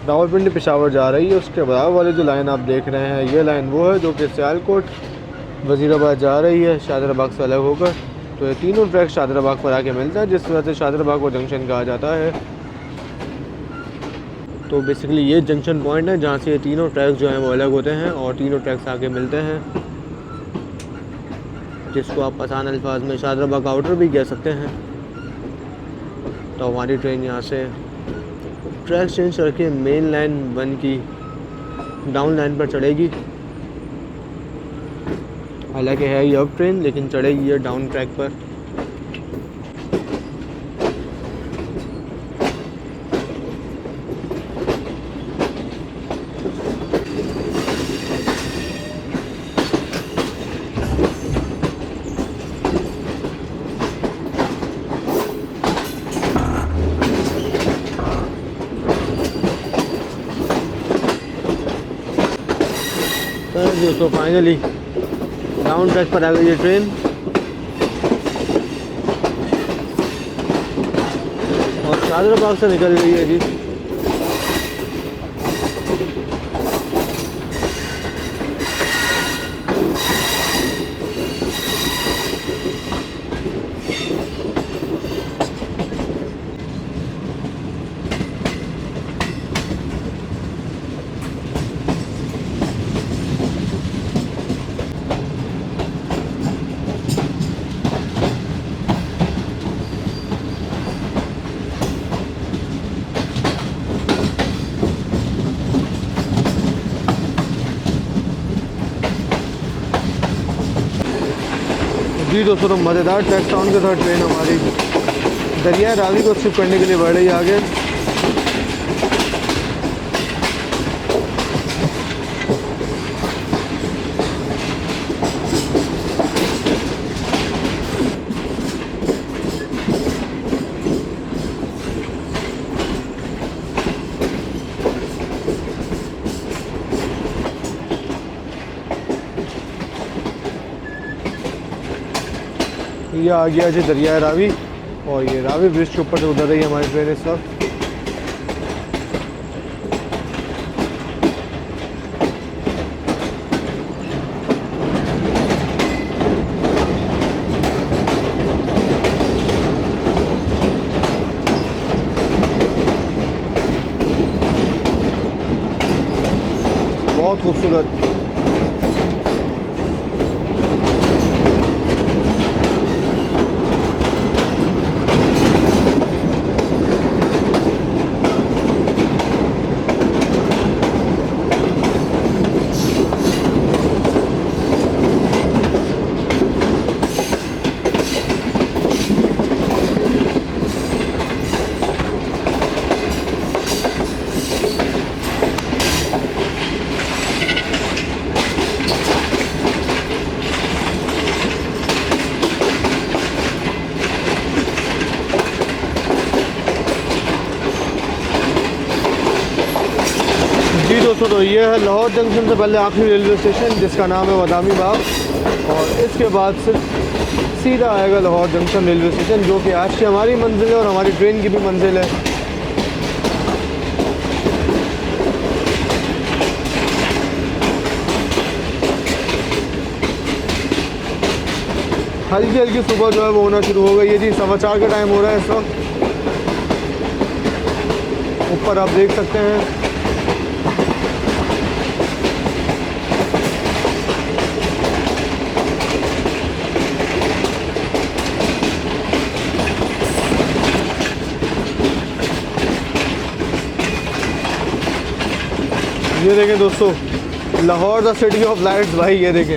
रावलपिंडी पेशावर जा रही है। उसके बराबर वाली जो लाइन आप देख रहे हैं, ये लाइन वो है जो कि सियालकोट वज़ीराबाद जा रही है, शाहदरा बाग से अलग होकर। तो ये तीनों ट्रैक शाहदरा बाग पर आके मिलता है, जिस वजह से शाहदरा बाग को जंक्शन कहा जाता है। तो बेसिकली ये जंक्शन पॉइंट है जहाँ से ये तीनों ट्रैक जो हैं वो अलग होते हैं और तीनों ट्रैक्स आके मिलते हैं, जिसको आप आसान अल्फाज में शाहदरा बाग आउटर भी कह सकते हैं। तो हमारी ट्रेन यहाँ से ट्रैक चेंज करके मेन लाइन 1 की डाउन लाइन पर चढ़ेगी। हालांकि है ये अब ट्रेन, लेकिन चढ़ेगी ये डाउन ट्रैक पर। तो दोस्तों फाइनली डाउन ट्रैक पर आ गई ये ट्रेन। और शाहजहां बाग से निकल गई है जी। जी दोस्तों, तो मज़ेदार ट्रैक टाउन के साथ ट्रेन हमारी दरिया रावी को शिफ्ट करने के लिए बढ़ रही है आगे। ये आ गया जी दरिया रावी, और ये रावी ब्रिज के ऊपर से उतर रही है हमारी ट्रेन इस वक्त। बहुत खूबसूरत। जी दोस्तों, तो ये है लाहौर जंक्शन से पहले आखिरी रेलवे स्टेशन, जिसका नाम है बादामी बाग, और इसके बाद सिर्फ सीधा आएगा लाहौर जंक्शन रेलवे स्टेशन, जो कि आज की हमारी मंजिल है और हमारी ट्रेन की भी मंजिल है। हल्की हल्की सुबह जो है वो होना शुरू हो गई है जी। 4:15 का टाइम हो रहा है इस वक्त। ऊपर आप देख सकते हैं ये देखें दोस्तों, Lahore the city of lights. भाई ये देखें,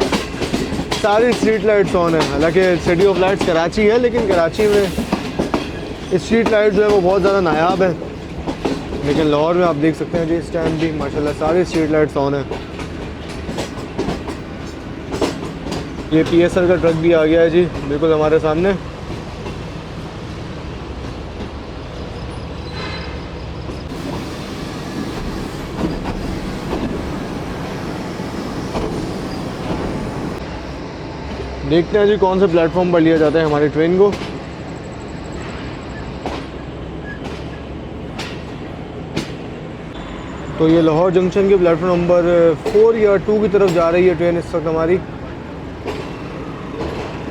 सारी स्ट्रीट लाइट्स ऑन है। हालांकि सिटी ऑफ लाइट्स कराची है, लेकिन कराची में स्ट्रीट लाइट जो है वो बहुत ज़्यादा नायाब है, लेकिन लाहौर में आप देख सकते हैं जी इस टाइम भी माशाल्लाह सारी स्ट्रीट लाइट्स ऑन है। ये PSR का ट्रक भी आ गया है जी बिल्कुल हमारे सामने। देखते हैं जी कौन से प्लेटफॉर्म पर लिया जाता है हमारी ट्रेन को। तो ये लाहौर जंक्शन के प्लेटफॉर्म नंबर 4 या 2 की तरफ जा रही है ट्रेन इस वक्त हमारी,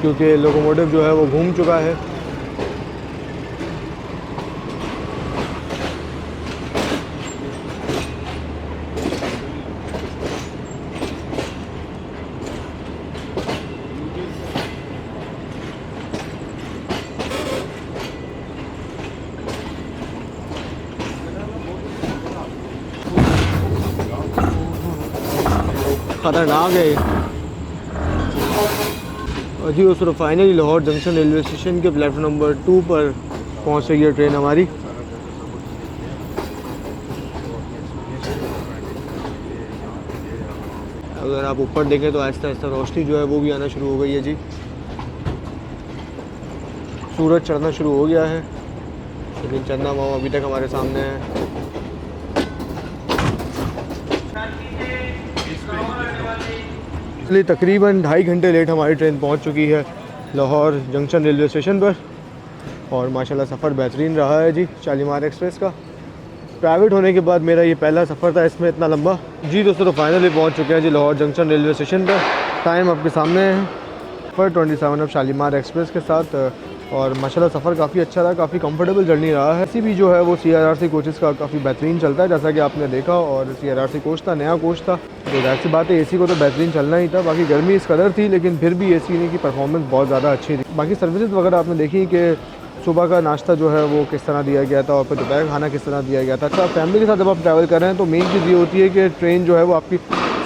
क्योंकि लोकोमोटिव जो है वो घूम चुका है। खतरनाक है। जी दोस्तों finally Lahore junction railway station के प्लेटफॉर्म नंबर 2 पर पहुंच रही है ट्रेन हमारी। अगर आप ऊपर देखें तो आहिस्ता आहिस्ता रोशनी जो है वो भी आना शुरू हो गई है जी। सूरज चढ़ना शुरू हो गया है, लेकिन चंदा मामा अभी तक हमारे सामने है। इसलिए तकरीबन 2.5 घंटे लेट हमारी ट्रेन पहुंच चुकी है लाहौर जंक्शन रेलवे स्टेशन पर। और माशाल्लाह सफ़र बेहतरीन रहा है जी शालीमार एक्सप्रेस का। प्राइवेट होने के बाद मेरा ये पहला सफ़र था इसमें इतना लंबा। जी दोस्तों तो फाइनली पहुंच चुके हैं जी लाहौर जंक्शन रेलवे स्टेशन पर। टाइम आपके सामने है 4:27 अब शालीमार एक्सप्रेस के साथ। और माशाल्लाह सफ़र काफ़ी अच्छा रहा, काफ़ी कंफर्टेबल जर्नी रहा है। एसी भी जो है वो CRRC कोचेस का काफ़ी बेहतरीन चलता है जैसा कि आपने देखा। और CRRC कोच था, नया कोच था, तो जाहिर सी बात है AC को तो बेहतरीन चलना ही था। बाकी गर्मी इस कदर थी लेकिन फिर भी AC की परफॉर्मेंस बहुत ज़्यादा अच्छी थी। बाकी सर्विसेज वगैरह आपने देखी कि सुबह का नाश्ता जो है वो किस तरह दिया गया था और फिर दोपहर खाना किस तरह दिया गया था। अच्छा फैमिली के साथ जब आप ट्रैवल कर रहे हैं तो मेन चीज़ ये होती है कि ट्रेन जो है वो आपकी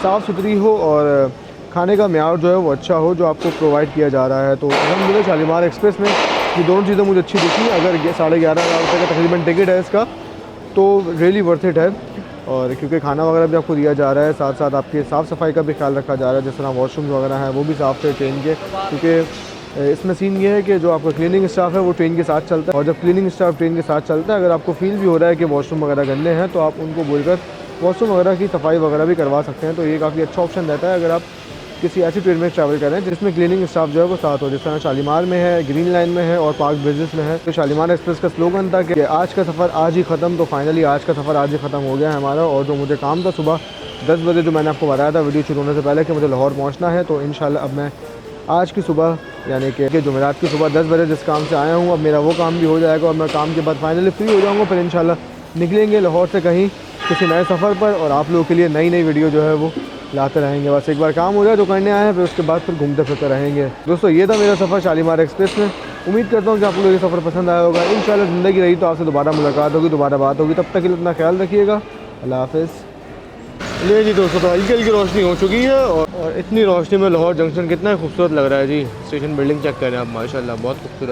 साफ़ सुथरी हो और खाने का म्यार जो है वो अच्छा हो जो आपको प्रोवाइड किया जा रहा है। तो अल्हम्दुलिल्लाह शालीमार एक्सप्रेस में ये दोनों चीज़ें मुझे अच्छी दिखी। अगर 11,500 रुपये का तकरीबन टिकट है इसका तो रियली वर्थ इट है। और क्योंकि खाना वगैरह भी आपको दिया जा रहा है, साथ साथ आपकी साफ़ सफाई का भी ख्याल रखा जा रहा है। जिस तरह वॉशरूम वगैरह हैं वो भी साफ़ थे ट्रेन के। क्योंकि इसमें सीन ये है कि जो आपका क्लीनिंग स्टाफ है वो ट्रेन के साथ चलता है। और जब क्लीनिंग स्टाफ ट्रेन के साथ चलता है, अगर आपको फील भी हो रहा है कि वॉशरूम वगैरह गंदे हैं तो आप उनको बोलकर वॉशरूम वगैरह की सफाई वगैरह भी करवा सकते हैं। तो ये काफ़ी अच्छा ऑप्शन रहता है अगर आप किसी ऐसी ट्रेन में ट्रैवल कर रहे हैं जिसमें क्लीनिंग स्टाफ जो है वो साथ हो। जिस तरह शालीमार में है, ग्रीन लाइन में है और पार्क ब्रिजेस में है। तो शालीमार एक्सप्रेस का स्लोगन था कि आज का सफ़र आज ही ख़त्म। तो फाइनली आज का सफ़र आज ही ख़त्म हो गया है हमारा। और जो मुझे काम था सुबह 10 बजे जो मैंने आपको बताया था वीडियो शुरू होने से पहले कि मुझे लाहौर पहुँचना है, तो इंशाल्लाह अब मैं आज की सुबह यानी कि जुमेरात की सुबह 10 बजे जिस काम से आया हूँ अब मेरा वो काम भी हो जाएगा और मैं काम के बाद फाइनली फ्री हो जाऊँगा। फिर इंशाल्लाह निकलेंगे लाहौर से कहीं किसी नए सफ़र पर और आप लोगों के लिए नई नई वीडियो जो है वो लाते रहेंगे। बस एक बार काम हो जाए जो करने आए हैं फिर उसके बाद फिर घूमते फिरते रहेंगे। दोस्तों ये था मेरा सफ़र शालीमार एक्सप्रेस में। उम्मीद करता हूँ कि आप लोगों को ये सफ़र पसंद आया होगा। इंशाल्लाह ज़िंदगी रही तो आपसे दोबारा मुलाकात होगी, दोबारा बात होगी। तब तक के लिए अपना ख्याल रखिएगा। अल्लाह हाफ़िज़। ले जी दोस्तों तो हल्की हल्की रोशनी हो चुकी है और इतनी रोशनी में लाहौर जंक्शन कितना खूबसूरत लग रहा है जी। स्टेशन बिल्डिंग चेक करें आप, माशाल्लाह बहुत खूबसूरत।